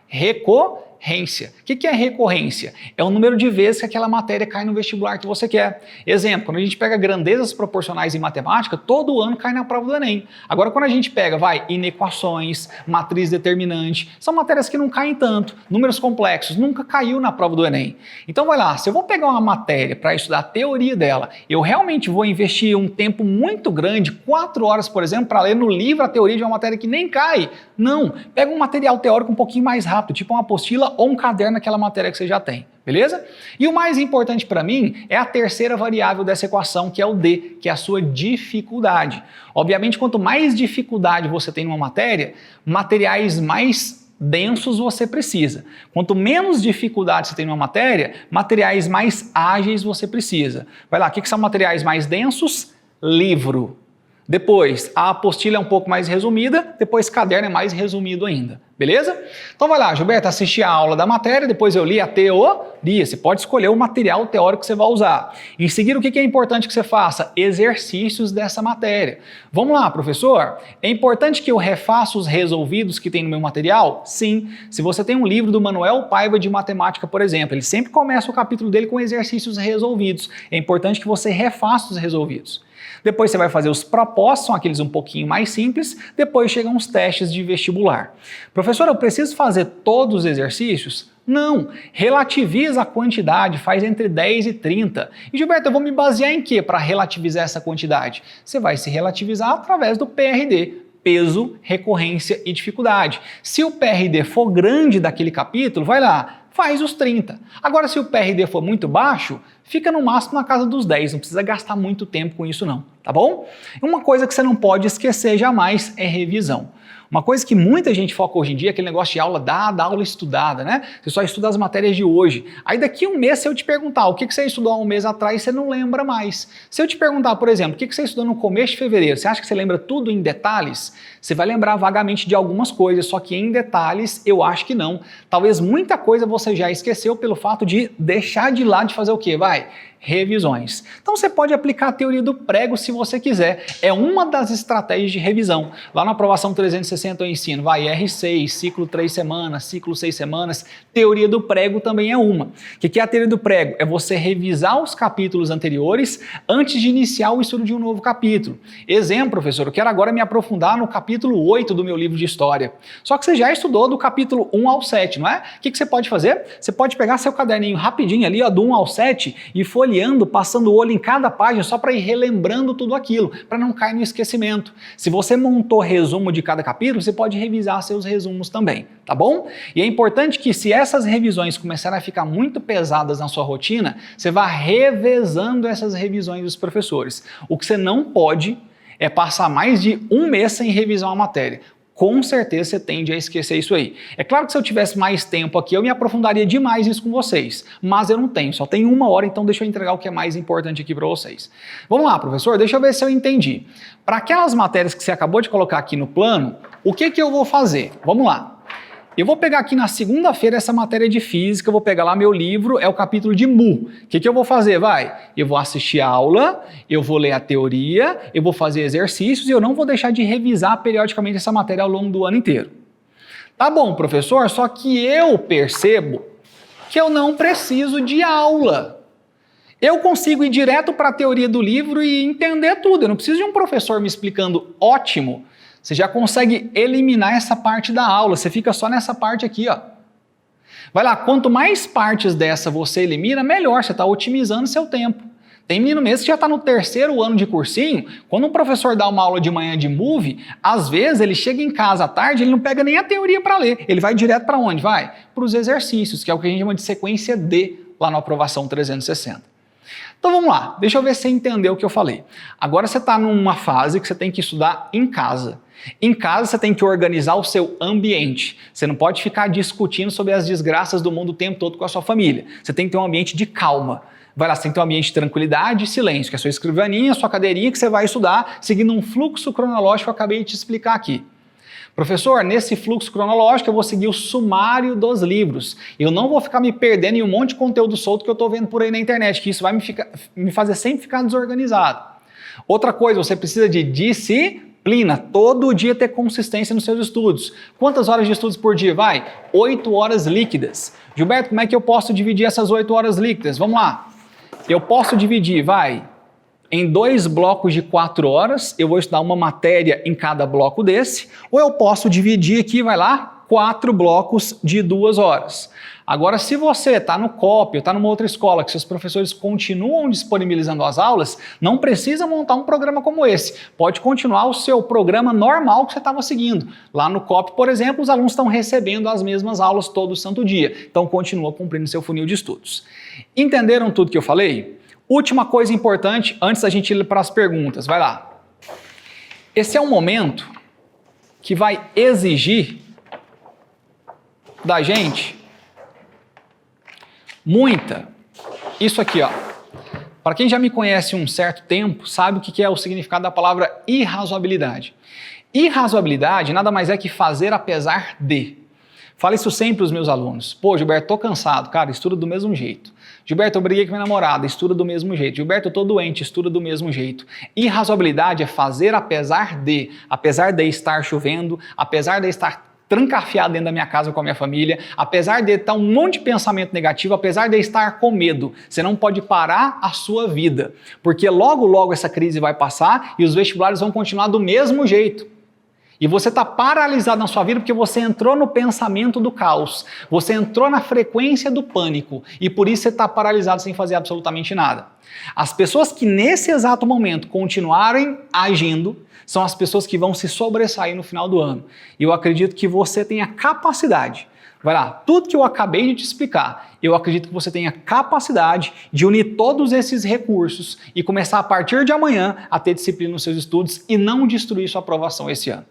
Recorrência. O que é recorrência? É o número de vezes que aquela matéria cai no vestibular que você quer. Exemplo, quando a gente pega grandezas proporcionais em matemática, todo ano cai na prova do Enem. Agora, quando a gente pega, inequações, matriz determinante, são matérias que não caem tanto. Números complexos, nunca caiu na prova do Enem. Então vai lá, se eu vou pegar uma matéria para estudar a teoria dela, eu realmente vou investir um tempo muito grande, 4 horas, por exemplo, para ler no livro a teoria de uma matéria que nem cai? Não, pega um material teórico um pouquinho mais rápido, tipo uma apostila ou um caderno naquela matéria que você já tem, beleza? E o mais importante para mim é a terceira variável dessa equação, que é o D, que é a sua dificuldade. Obviamente, quanto mais dificuldade você tem numa matéria, materiais mais densos você precisa. Quanto menos dificuldade você tem numa matéria, materiais mais ágeis você precisa. Vai lá, o que são materiais mais densos? Livro. Depois, a apostila é um pouco mais resumida, depois caderno é mais resumido ainda, beleza? Então vai lá, Gilberto, assisti a aula da matéria, depois eu li a teoria, você pode escolher o material teórico que você vai usar. Em seguida, o que é importante que você faça? Exercícios dessa matéria. Vamos lá, professor, é importante que eu refaça os resolvidos que tem no meu material? Sim, se você tem um livro do Manuel Paiva de matemática, por exemplo, ele sempre começa o capítulo dele com exercícios resolvidos, é importante que você refaça os resolvidos. Depois você vai fazer os propostos, são aqueles um pouquinho mais simples, depois chegam os testes de vestibular. Professor, eu preciso fazer todos os exercícios? Não, relativiza a quantidade, faz entre 10 e 30. E Gilberto, eu vou me basear em quê para relativizar essa quantidade? Você vai se relativizar através do PRD, peso, recorrência e dificuldade. Se o PRD for grande daquele capítulo, vai lá, faz os 30. Agora, se o PRD for muito baixo, fica no máximo na casa dos 10, não precisa gastar muito tempo com isso não, tá bom? Uma coisa que você não pode esquecer jamais é revisão. Uma coisa que muita gente foca hoje em dia é aquele negócio de aula dada, aula estudada, né? Você só estuda as matérias de hoje. Aí daqui a um mês, se eu te perguntar o que você estudou há um mês atrás, você não lembra mais. Se eu te perguntar, por exemplo, o que você estudou no começo de fevereiro, você acha que você lembra tudo em detalhes? Você vai lembrar vagamente de algumas coisas, só que em detalhes eu acho que não. Talvez muita coisa você já esqueceu pelo fato de deixar de lado de fazer o quê? Revisões. Então você pode aplicar a teoria do prego se você quiser. É uma das estratégias de revisão. Lá na aprovação 360 eu ensino, R6, ciclo 3 semanas, ciclo 6 semanas. Teoria do prego também é uma. O que é a teoria do prego? É você revisar os capítulos anteriores antes de iniciar o estudo de um novo capítulo. Exemplo, professor, eu quero agora me aprofundar no capítulo 8 do meu livro de história. Só que você já estudou do capítulo 1 ao 7, não é? O que você pode fazer? Você pode pegar seu caderninho rapidinho ali, ó, do 1 ao 7 e folheando, passando o olho em cada página só para ir relembrando tudo aquilo, para não cair no esquecimento. Se você montou resumo de cada capítulo, você pode revisar seus resumos também, tá bom? E é importante que se essas revisões começarem a ficar muito pesadas na sua rotina, você vá revezando essas revisões dos professores. O que você não pode é passar mais de um mês sem revisar uma matéria. Com certeza você tende a esquecer isso aí. É claro que se eu tivesse mais tempo aqui, eu me aprofundaria demais nisso com vocês, mas eu não tenho, só tenho 1 hora, então deixa eu entregar o que é mais importante aqui para vocês. Vamos lá, professor, deixa eu ver se eu entendi. Para aquelas matérias que você acabou de colocar aqui no plano, o que eu vou fazer? Vamos lá. Eu vou pegar aqui na segunda-feira essa matéria de física, eu vou pegar lá meu livro, é o capítulo de Mu. O que eu vou fazer? Eu vou assistir a aula, eu vou ler a teoria, eu vou fazer exercícios e eu não vou deixar de revisar periodicamente essa matéria ao longo do ano inteiro. Tá bom, professor, só que eu percebo que eu não preciso de aula. Eu consigo ir direto para a teoria do livro e entender tudo, eu não preciso de um professor me explicando ótimo. Você já consegue eliminar essa parte da aula, você fica só nessa parte aqui, ó. Vai lá, quanto mais partes dessa você elimina, melhor, você está otimizando seu tempo. Tem menino mesmo que já está no 3º ano de cursinho, quando um professor dá uma aula de manhã de Move, às vezes ele chega em casa à tarde, ele não pega nem a teoria para ler, ele vai direto para onde? Para os exercícios, que é o que a gente chama de sequência D, lá na aprovação 360. Então vamos lá, deixa eu ver se você entendeu o que eu falei. Agora você está numa fase que você tem que estudar em casa. Em casa você tem que organizar o seu ambiente. Você não pode ficar discutindo sobre as desgraças do mundo o tempo todo com a sua família. Você tem que ter um ambiente de calma. Vai lá, você tem que ter um ambiente de tranquilidade e silêncio, que é a sua escrivaninha, a sua cadeirinha que você vai estudar, seguindo um fluxo cronológico que eu acabei de te explicar aqui. Professor, nesse fluxo cronológico eu vou seguir o sumário dos livros. Eu não vou ficar me perdendo em um monte de conteúdo solto que eu estou vendo por aí na internet, que isso vai me fazer sempre ficar desorganizado. Outra coisa, você precisa de disciplina. Todo dia ter consistência nos seus estudos. Quantas horas de estudos por dia? 8 horas líquidas. Gilberto, como é que eu posso dividir essas 8 horas líquidas? Vamos lá. Eu posso dividir, em 2 blocos de 4 horas, eu vou estudar uma matéria em cada bloco desse, ou eu posso dividir aqui, 4 blocos de 2 horas. Agora, se você está no COP ou está numa outra escola que seus professores continuam disponibilizando as aulas, não precisa montar um programa como esse. Pode continuar o seu programa normal que você estava seguindo. Lá no COP, por exemplo, os alunos estão recebendo as mesmas aulas todo santo dia. Então, continua cumprindo seu funil de estudos. Entenderam tudo que eu falei? Última coisa importante, antes da gente ir para as perguntas, vai lá. Esse é um momento que vai exigir da gente isso aqui, ó. Para quem já me conhece um certo tempo, sabe o que é o significado da palavra irrazoabilidade. Irrazoabilidade nada mais é que fazer apesar de. Falo isso sempre para os meus alunos. Pô, Gilberto, tô cansado. Cara, estuda do mesmo jeito. Gilberto, eu briguei com minha namorada. Estuda do mesmo jeito. Gilberto, eu tô doente. Estuda do mesmo jeito. Irrazoabilidade é fazer apesar de. Apesar de estar chovendo, apesar de estar trancafiado dentro da minha casa com a minha família, apesar de estar um monte de pensamento negativo, apesar de estar com medo. Você não pode parar a sua vida, porque logo, logo essa crise vai passar e os vestibulares vão continuar do mesmo jeito. E você está paralisado na sua vida porque você entrou no pensamento do caos, você entrou na frequência do pânico e por isso você está paralisado sem fazer absolutamente nada. As pessoas que nesse exato momento continuarem agindo são as pessoas que vão se sobressair no final do ano. E eu acredito que você tem a capacidade, vai lá, tudo que eu acabei de te explicar, eu acredito que você tem a capacidade de unir todos esses recursos e começar a partir de amanhã a ter disciplina nos seus estudos e não destruir sua aprovação esse ano.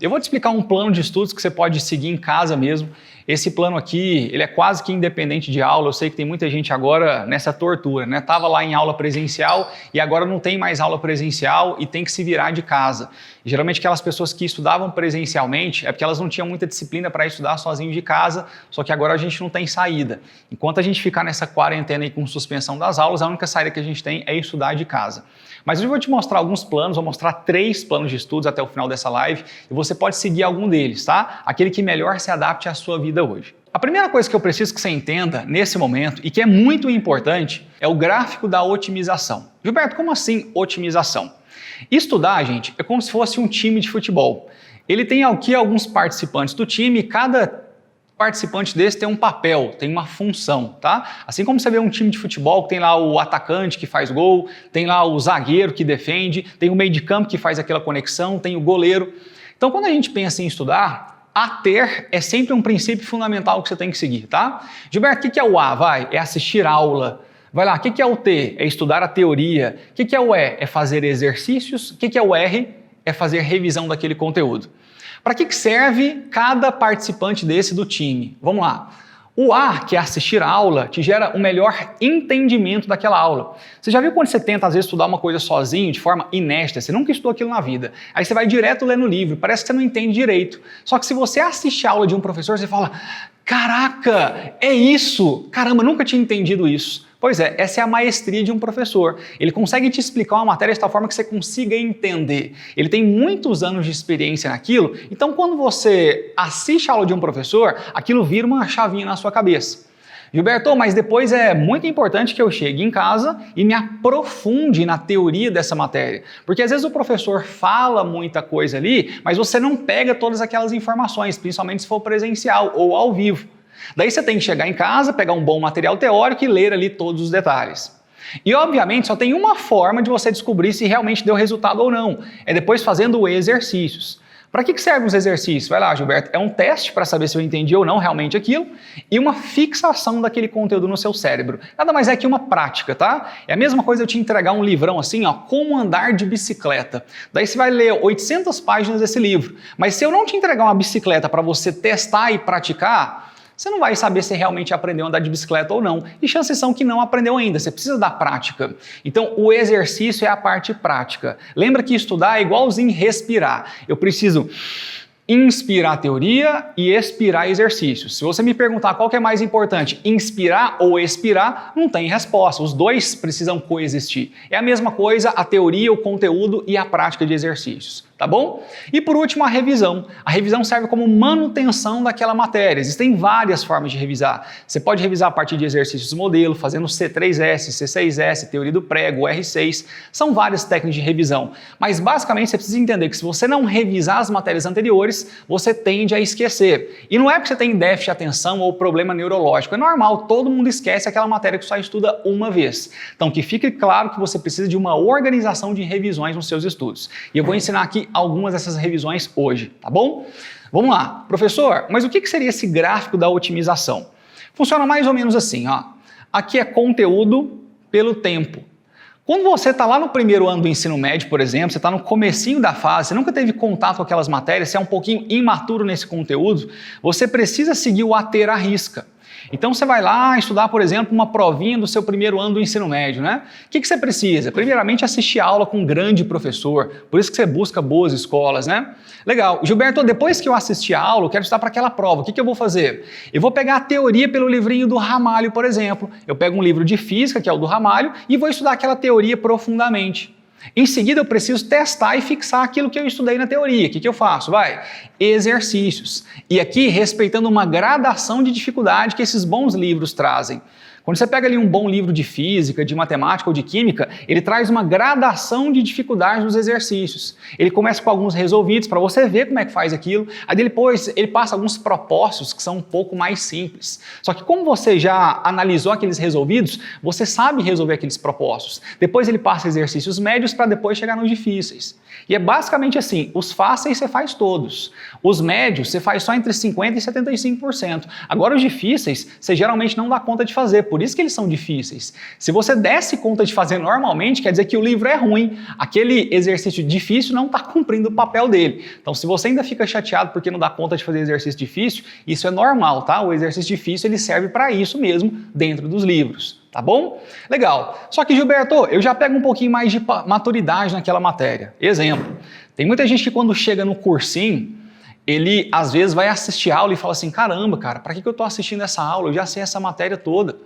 Eu vou te explicar um plano de estudos que você pode seguir em casa mesmo. Esse plano aqui, ele é quase que independente de aula. Eu sei que tem muita gente agora nessa tortura, né? Tava lá em aula presencial e agora não tem mais aula presencial e tem que se virar de casa. E, geralmente aquelas pessoas que estudavam presencialmente é porque elas não tinham muita disciplina para estudar sozinho de casa, só que agora a gente não tem saída. Enquanto a gente ficar nessa quarentena aí com suspensão das aulas, a única saída que a gente tem é estudar de casa. Mas eu vou te mostrar alguns planos, vou mostrar 3 planos de estudos até o final dessa live e você pode seguir algum deles, tá? Aquele que melhor se adapte à sua vida hoje. A primeira coisa que eu preciso que você entenda nesse momento e que é muito importante é o gráfico da otimização. Gilberto, como assim otimização? Estudar, gente, é como se fosse um time de futebol. Ele tem aqui alguns participantes do time e cada participante desse tem um papel, tem uma função, tá? Assim como você vê um time de futebol que tem lá o atacante que faz gol, tem lá o zagueiro que defende, tem o meio de campo que faz aquela conexão, tem o goleiro. Então, quando a gente pensa em estudar, a ter é sempre um princípio fundamental que você tem que seguir, tá? Gilberto, o que é o A? Vai, é assistir aula. Vai lá, o que é o T? É estudar a teoria. O que é o E? É fazer exercícios. O que é o R? É fazer revisão daquele conteúdo. Para que serve cada participante desse do time? Vamos lá. O A, que é assistir a aula, te gera um melhor entendimento daquela aula. Você já viu quando você tenta, às vezes, estudar uma coisa sozinho, de forma inesta, você nunca estudou aquilo na vida. Aí você vai direto ler no livro, parece que você não entende direito. Só que se você assiste a aula de um professor, você fala, caraca, é isso! Caramba, nunca tinha entendido isso. Pois é, essa é a maestria de um professor. Ele consegue te explicar uma matéria de tal forma que você consiga entender. Ele tem muitos anos de experiência naquilo, então quando você assiste a aula de um professor, aquilo vira uma chavinha na sua cabeça. Gilberto, mas depois é muito importante que eu chegue em casa e me aprofunde na teoria dessa matéria. Porque às vezes o professor fala muita coisa ali, mas você não pega todas aquelas informações, principalmente se for presencial ou ao vivo. Daí você tem que chegar em casa, pegar um bom material teórico e ler ali todos os detalhes. E obviamente só tem uma forma de você descobrir se realmente deu resultado ou não, é depois fazendo exercícios. Para que servem os exercícios? Vai lá, Gilberto, é um teste para saber se eu entendi ou não realmente aquilo e uma fixação daquele conteúdo no seu cérebro. Nada mais é que uma prática, tá? É a mesma coisa eu te entregar um livrão assim, ó, como andar de bicicleta. Daí você vai ler 800 páginas desse livro, mas se eu não te entregar uma bicicleta para você testar e praticar, você não vai saber se realmente aprendeu a andar de bicicleta ou não. E chances são que não aprendeu ainda, você precisa da prática. Então, o exercício é a parte prática. Lembra que estudar é igualzinho respirar. Eu preciso inspirar teoria e expirar exercícios. Se você me perguntar qual que é mais importante, inspirar ou expirar, não tem resposta. Os dois precisam coexistir. É a mesma coisa a teoria, o conteúdo e a prática de exercícios. Tá bom? E por último, a revisão. A revisão serve como manutenção daquela matéria. Existem várias formas de revisar. Você pode revisar a partir de exercícios modelo, fazendo C3S, C6S, teoria do prego, R6. São várias técnicas de revisão. Mas basicamente você precisa entender que se você não revisar as matérias anteriores, você tende a esquecer. E não é porque você tem déficit de atenção ou problema neurológico. É normal, todo mundo esquece aquela matéria que só estuda uma vez. Então que fique claro que você precisa de uma organização de revisões nos seus estudos. E eu vou ensinar aqui algumas dessas revisões hoje, tá bom? Vamos lá. Professor, mas o que seria esse gráfico da otimização? Funciona mais ou menos assim, ó. Aqui é conteúdo pelo tempo. Quando você está lá no primeiro ano do ensino médio, por exemplo, você está no comecinho da fase, você nunca teve contato com aquelas matérias, você é um pouquinho imaturo nesse conteúdo, você precisa seguir o a ter à risca. Então você vai lá estudar, por exemplo, uma provinha do seu primeiro ano do ensino médio, né? O que você precisa? Primeiramente, assistir a aula com um grande professor, por isso que você busca boas escolas, né? Legal. Gilberto, depois que eu assistir a aula, eu quero estudar para aquela prova, o que eu vou fazer? Eu vou pegar a teoria pelo livrinho do Ramalho, por exemplo. Eu pego um livro de física, que é o do Ramalho, e vou estudar aquela teoria profundamente. Em seguida, eu preciso testar e fixar aquilo que eu estudei na teoria. O que eu faço? Vai, exercícios. E aqui, respeitando uma gradação de dificuldade que esses bons livros trazem. Quando você pega ali um bom livro de física, de matemática ou de química, ele traz uma gradação de dificuldade nos exercícios. Ele começa com alguns resolvidos para você ver como é que faz aquilo, aí depois ele passa alguns propósitos que são um pouco mais simples. Só que como você já analisou aqueles resolvidos, você sabe resolver aqueles propósitos. Depois ele passa exercícios médios para depois chegar nos difíceis. E é basicamente assim, os fáceis você faz todos, os médios você faz só entre 50% e 75%. Agora os difíceis você geralmente não dá conta de fazer, por isso que eles são difíceis. Se você desse conta de fazer normalmente, quer dizer que o livro é ruim, aquele exercício difícil não está cumprindo o papel dele. Então se você ainda fica chateado porque não dá conta de fazer exercício difícil, isso é normal, tá? O exercício difícil ele serve para isso mesmo dentro dos livros. Tá bom? Legal. Só que, Gilberto, eu já pego um pouquinho mais de maturidade naquela matéria. Exemplo, tem muita gente que quando chega no cursinho, ele às vezes vai assistir aula e fala assim, caramba, cara, para que eu estou assistindo essa aula? Eu já sei essa matéria toda.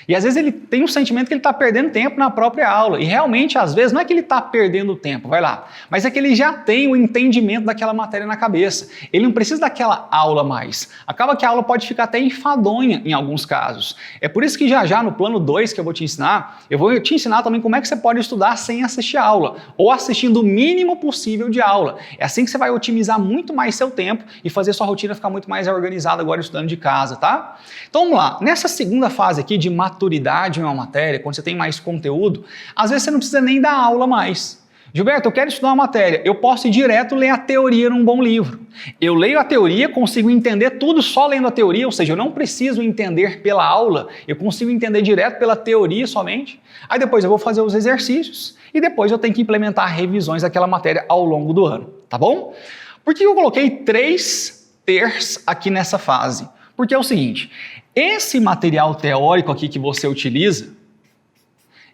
E às vezes ele tem um sentimento que ele está perdendo tempo na própria aula. E realmente, às vezes, não é que ele está perdendo tempo, vai lá, mas é que ele já tem o entendimento daquela matéria na cabeça. Ele não precisa daquela aula mais. Acaba que a aula pode ficar até enfadonha em alguns casos. É por isso que já no plano 2 que eu vou te ensinar, eu vou te ensinar também como é que você pode estudar sem assistir aula, ou assistindo o mínimo possível de aula. É assim que você vai otimizar muito mais seu tempo e fazer sua rotina ficar muito mais organizada agora estudando de casa, tá? Então vamos lá, nessa segunda fase aqui de maturidade em uma matéria, quando você tem mais conteúdo, às vezes você não precisa nem dar aula mais. Gilberto, eu quero estudar uma matéria, eu posso ir direto ler a teoria num bom livro. Eu leio a teoria, consigo entender tudo só lendo a teoria, ou seja, eu não preciso entender pela aula, eu consigo entender direto pela teoria somente. Aí depois eu vou fazer os exercícios e depois eu tenho que implementar revisões daquela matéria ao longo do ano, tá bom? Por que eu coloquei 3 TERs aqui nessa fase? Porque é o seguinte, esse material teórico aqui que você utiliza,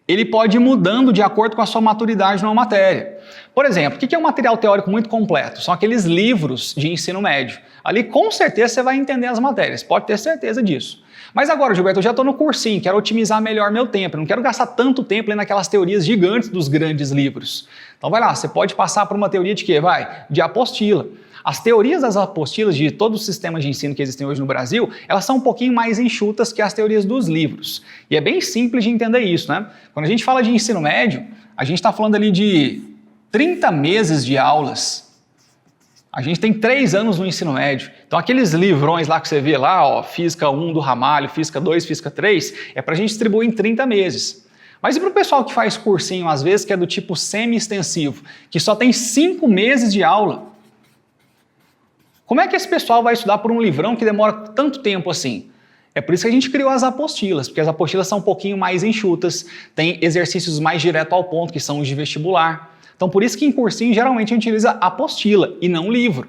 ele pode ir mudando de acordo com a sua maturidade numa matéria. Por exemplo, o que é um material teórico muito completo? São aqueles livros de ensino médio. Ali com certeza você vai entender as matérias, pode ter certeza disso. Mas agora, Gilberto, eu já estou no cursinho, quero otimizar melhor meu tempo, não quero gastar tanto tempo lendo aquelas teorias gigantes dos grandes livros. Então vai lá, você pode passar por uma teoria de quê? De apostila. As teorias das apostilas de todo o sistema de ensino que existem hoje no Brasil, elas são um pouquinho mais enxutas que as teorias dos livros. E é bem simples de entender isso, né? Quando a gente fala de ensino médio, a gente está falando ali de 30 meses de aulas. A gente tem 3 anos no ensino médio. Então aqueles livrões lá que você vê lá, ó, Física 1 do Ramalho, Física 2, Física 3, é para a gente distribuir em 30 meses. Mas e para o pessoal que faz cursinho, às vezes, que é do tipo semi-extensivo, que só tem 5 meses de aula? Como é que esse pessoal vai estudar por um livrão que demora tanto tempo assim? É por isso que a gente criou as apostilas, porque as apostilas são um pouquinho mais enxutas, tem exercícios mais direto ao ponto, que são os de vestibular. Então por isso que em cursinho geralmente a gente utiliza apostila e não livro,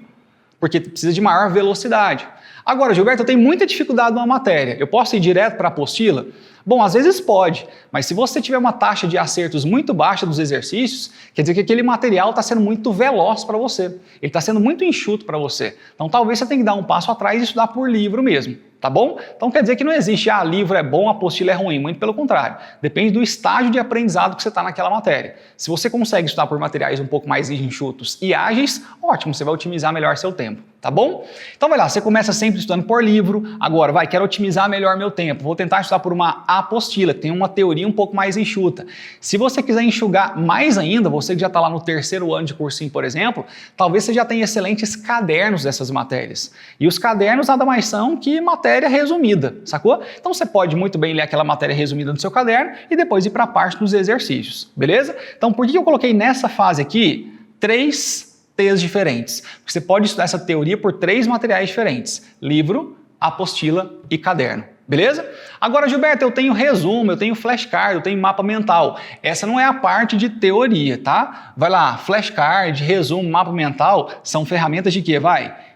porque precisa de maior velocidade. Agora, Gilberto, eu tenho muita dificuldade numa matéria, eu posso ir direto para a apostila? Bom, às vezes pode, mas se você tiver uma taxa de acertos muito baixa dos exercícios, quer dizer que aquele material está sendo muito veloz para você, ele está sendo muito enxuto para você. Então talvez você tenha que dar um passo atrás e estudar por livro mesmo, tá bom? Então quer dizer que não existe, livro é bom, apostila é ruim, muito pelo contrário. Depende do estágio de aprendizado que você está naquela matéria. Se você consegue estudar por materiais um pouco mais enxutos e ágeis, ótimo, você vai otimizar melhor seu tempo, tá bom? Então vai lá, você começa sempre estudando por livro, agora quero otimizar melhor meu tempo, vou tentar estudar por uma apostila, que tem uma teoria um pouco mais enxuta. Se você quiser enxugar mais ainda, você que já está lá no 3º ano de cursinho, por exemplo, talvez você já tenha excelentes cadernos dessas matérias. E os cadernos nada mais são que matéria resumida, sacou? Então você pode muito bem ler aquela matéria resumida no seu caderno e depois ir para a parte dos exercícios, beleza? Então por que eu coloquei nessa fase aqui 3 T's diferentes? Porque você pode estudar essa teoria por 3 materiais diferentes: livro, apostila e caderno. Beleza? Agora, Gilberto, eu tenho resumo, eu tenho flashcard, eu tenho mapa mental. Essa não é a parte de teoria, tá? Vai lá, flashcard, resumo, mapa mental, são ferramentas de quê?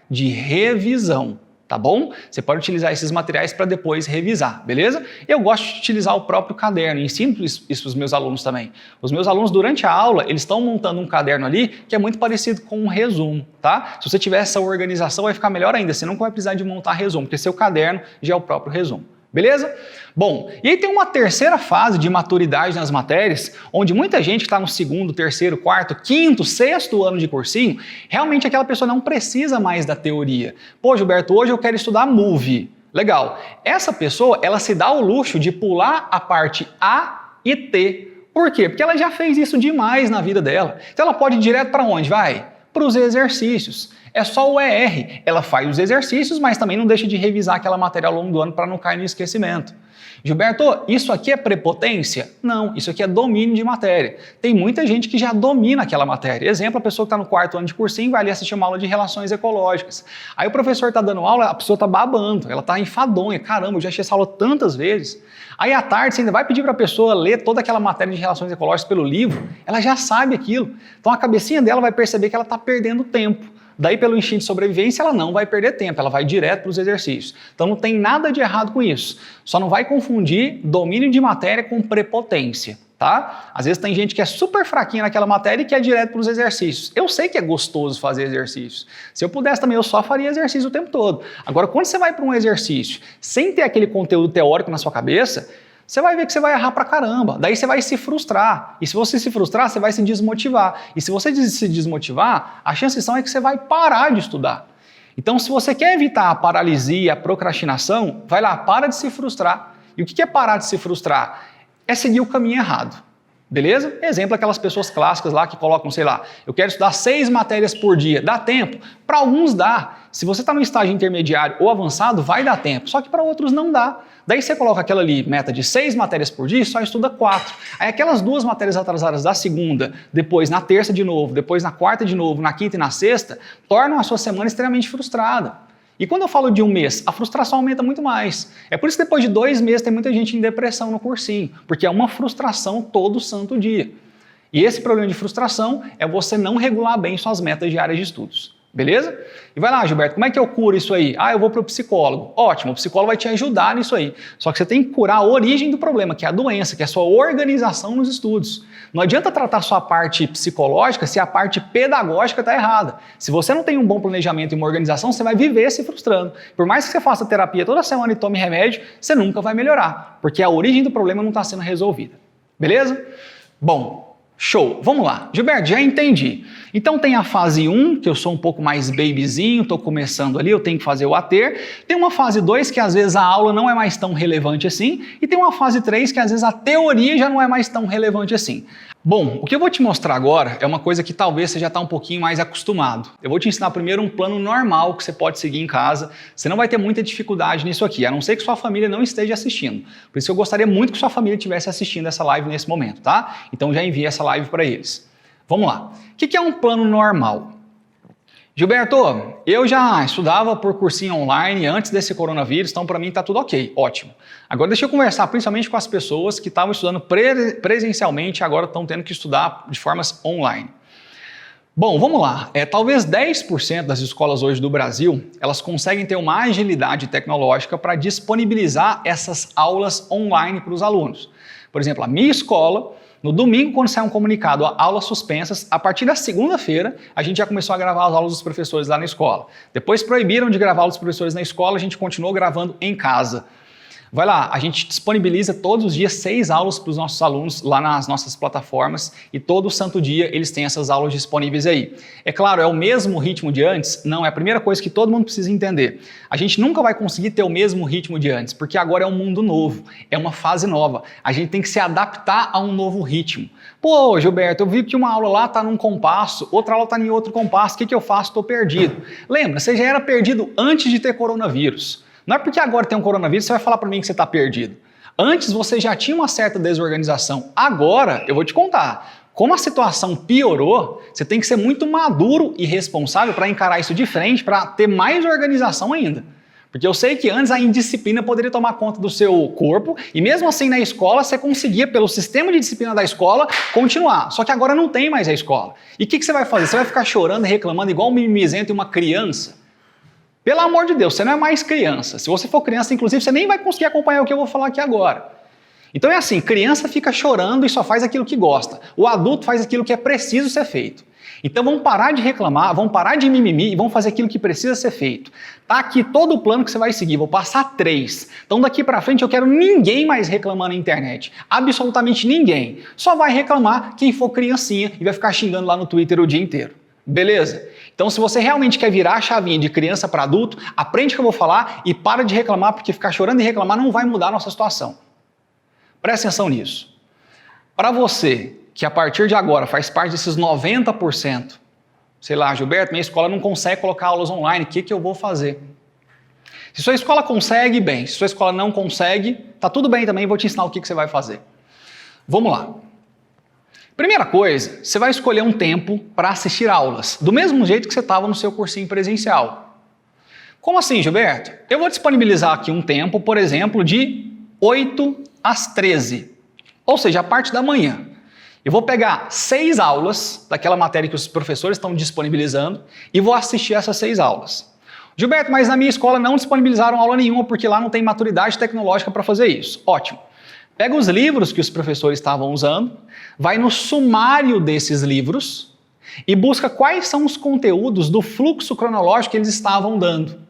De revisão, tá bom? Você pode utilizar esses materiais para depois revisar, beleza? Eu gosto de utilizar o próprio caderno, ensino isso para os meus alunos também. Os meus alunos, durante a aula, eles estão montando um caderno ali que é muito parecido com um resumo, tá? Se você tiver essa organização, vai ficar melhor ainda, você nunca vai precisar de montar resumo, porque seu caderno já é o próprio resumo. Beleza? Bom, e aí tem uma terceira fase de maturidade nas matérias, onde muita gente que está no 2º, 3º, 4º, 5º, 6º ano de cursinho, realmente aquela pessoa não precisa mais da teoria. Pô, Gilberto, hoje eu quero estudar MOVE. Legal. Essa pessoa, ela se dá o luxo de pular a parte A e T. Por quê? Porque ela já fez isso demais na vida dela. Então ela pode ir direto para onde? Vai? Para os exercícios. É só o ER. Ela faz os exercícios, mas também não deixa de revisar aquela matéria ao longo do ano para não cair no esquecimento. Gilberto, isso aqui é prepotência? Não, isso aqui é domínio de matéria. Tem muita gente que já domina aquela matéria. Exemplo, a pessoa que está no quarto ano de cursinho vai ali assistir uma aula de relações ecológicas. Aí o professor está dando aula, a pessoa está babando, ela está enfadonha. Caramba, eu já achei essa aula tantas vezes. Aí à tarde você ainda vai pedir para a pessoa ler toda aquela matéria de relações ecológicas pelo livro, ela já sabe aquilo. Então a cabecinha dela vai perceber que ela está perdendo tempo. Daí, pelo instinto de sobrevivência, ela não vai perder tempo, ela vai direto para os exercícios. Então não tem nada de errado com isso. Só não vai confundir domínio de matéria com prepotência, tá? Às vezes tem gente que é super fraquinha naquela matéria e quer direto para os exercícios. Eu sei que é gostoso fazer exercícios. Se eu pudesse também, eu só faria exercício o tempo todo. Agora, quando você vai para um exercício sem ter aquele conteúdo teórico na sua cabeça, você vai ver que você vai errar pra caramba, daí você vai se frustrar, e se você se frustrar, você vai se desmotivar, e se você se desmotivar, a chance são é que você vai parar de estudar. Então, se você quer evitar a paralisia, a procrastinação, vai lá, para de se frustrar. E o que é parar de se frustrar? É seguir o caminho errado. Beleza? Exemplo, aquelas pessoas clássicas lá que colocam, sei lá, eu quero estudar 6 matérias por dia. Dá tempo? Para alguns dá. Se você está no estágio intermediário ou avançado, vai dar tempo. Só que para outros não dá. Daí você coloca aquela ali, meta de 6 matérias por dia e só estuda 4. Aí aquelas 2 matérias atrasadas da segunda, depois na terça de novo, depois na quarta de novo, na quinta e na sexta, tornam a sua semana extremamente frustrada. E quando eu falo de um mês, a frustração aumenta muito mais. É por isso que depois de 2 meses tem muita gente em depressão no cursinho, porque é uma frustração todo santo dia. E esse problema de frustração é você não regular bem suas metas diárias de estudos. Beleza? E vai lá, Gilberto, como é que eu curo isso aí? Ah, eu vou para o psicólogo. Ótimo, o psicólogo vai te ajudar nisso aí. Só que você tem que curar a origem do problema, que é a doença, que é a sua organização nos estudos. Não adianta tratar só a parte psicológica se a parte pedagógica está errada. Se você não tem um bom planejamento e uma organização, você vai viver se frustrando. Por mais que você faça terapia toda semana e tome remédio, você nunca vai melhorar, porque a origem do problema não está sendo resolvida. Beleza? Bom, show, vamos lá. Gilberto, já entendi. Então tem a fase 1, que eu sou um pouco mais babyzinho, estou começando ali, eu tenho que fazer o ATER. Tem uma fase 2, que às vezes a aula não é mais tão relevante assim. E tem uma fase 3, que às vezes a teoria já não é mais tão relevante assim. Bom, o que eu vou te mostrar agora é uma coisa que talvez você já está um pouquinho mais acostumado. Eu vou te ensinar primeiro um plano normal que você pode seguir em casa. Você não vai ter muita dificuldade nisso aqui, a não ser que sua família não esteja assistindo. Por isso eu gostaria muito que sua família estivesse assistindo essa live nesse momento, tá? Então já envie essa live para eles. Vamos lá. O que é um plano normal? Gilberto, eu já estudava por cursinho online antes desse coronavírus, então para mim está tudo ok, ótimo. Agora deixa eu conversar principalmente com as pessoas que estavam estudando presencialmente e agora estão tendo que estudar de formas online. Bom, vamos lá. Talvez 10% das escolas hoje do Brasil, elas conseguem ter uma agilidade tecnológica para disponibilizar essas aulas online para os alunos. Por exemplo, a minha escola, no domingo, quando sai um comunicado, aulas suspensas, a partir da segunda-feira, a gente já começou a gravar as aulas dos professores lá na escola. Depois proibiram de gravar os professores na escola, a gente continuou gravando em casa. Vai lá, a gente disponibiliza todos os dias 6 aulas para os nossos alunos lá nas nossas plataformas e todo santo dia eles têm essas aulas disponíveis aí. É claro, é o mesmo ritmo de antes? Não, é a primeira coisa que todo mundo precisa entender. A gente nunca vai conseguir ter o mesmo ritmo de antes, porque agora é um mundo novo, é uma fase nova. A gente tem que se adaptar a um novo ritmo. Pô, Gilberto, eu vi que uma aula lá está num compasso, outra aula está em outro compasso, o que eu faço? Estou perdido. Lembra, você já era perdido antes de ter coronavírus. Não é porque agora tem um coronavírus, você vai falar para mim que você está perdido. Antes você já tinha uma certa desorganização. Agora, eu vou te contar, como a situação piorou, você tem que ser muito maduro e responsável para encarar isso de frente, para ter mais organização ainda. Porque eu sei que antes a indisciplina poderia tomar conta do seu corpo e mesmo assim na escola você conseguia, pelo sistema de disciplina da escola, continuar. Só que agora não tem mais a escola. E o que você vai fazer? Você vai ficar chorando e reclamando igual um mimizento e uma criança? Pelo amor de Deus, você não é mais criança. Se você for criança, inclusive, você nem vai conseguir acompanhar o que eu vou falar aqui agora. Então é assim, criança fica chorando e só faz aquilo que gosta. O adulto faz aquilo que é preciso ser feito. Então vamos parar de reclamar, vamos parar de mimimi e vamos fazer aquilo que precisa ser feito. Tá aqui todo o plano que você vai seguir, vou passar 3. Então daqui pra frente eu quero ninguém mais reclamando na internet. Absolutamente ninguém. Só vai reclamar quem for criancinha e vai ficar xingando lá no Twitter o dia inteiro. Beleza? Então, se você realmente quer virar a chavinha de criança para adulto, aprende o que eu vou falar e para de reclamar, porque ficar chorando e reclamar não vai mudar a nossa situação. Presta atenção nisso. Para você, que a partir de agora faz parte desses 90%, sei lá, Gilberto, minha escola não consegue colocar aulas online, o que eu vou fazer? Se sua escola consegue, bem. Se sua escola não consegue, tá tudo bem também, vou te ensinar o que você vai fazer. Vamos lá. Primeira coisa, você vai escolher um tempo para assistir aulas, do mesmo jeito que você estava no seu cursinho presencial. Como assim, Gilberto? Eu vou disponibilizar aqui um tempo, por exemplo, de 8 às 13, ou seja, a parte da manhã. Eu vou pegar 6 aulas daquela matéria que os professores estão disponibilizando e vou assistir essas 6 aulas. Gilberto, mas na minha escola não disponibilizaram aula nenhuma porque lá não tem maturidade tecnológica para fazer isso. Ótimo. Pega os livros que os professores estavam usando, vai no sumário desses livros e busca quais são os conteúdos do fluxo cronológico que eles estavam dando.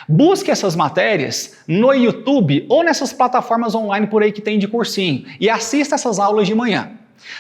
Busque essas matérias no YouTube ou nessas plataformas online por aí que tem de cursinho e assista essas aulas de manhã.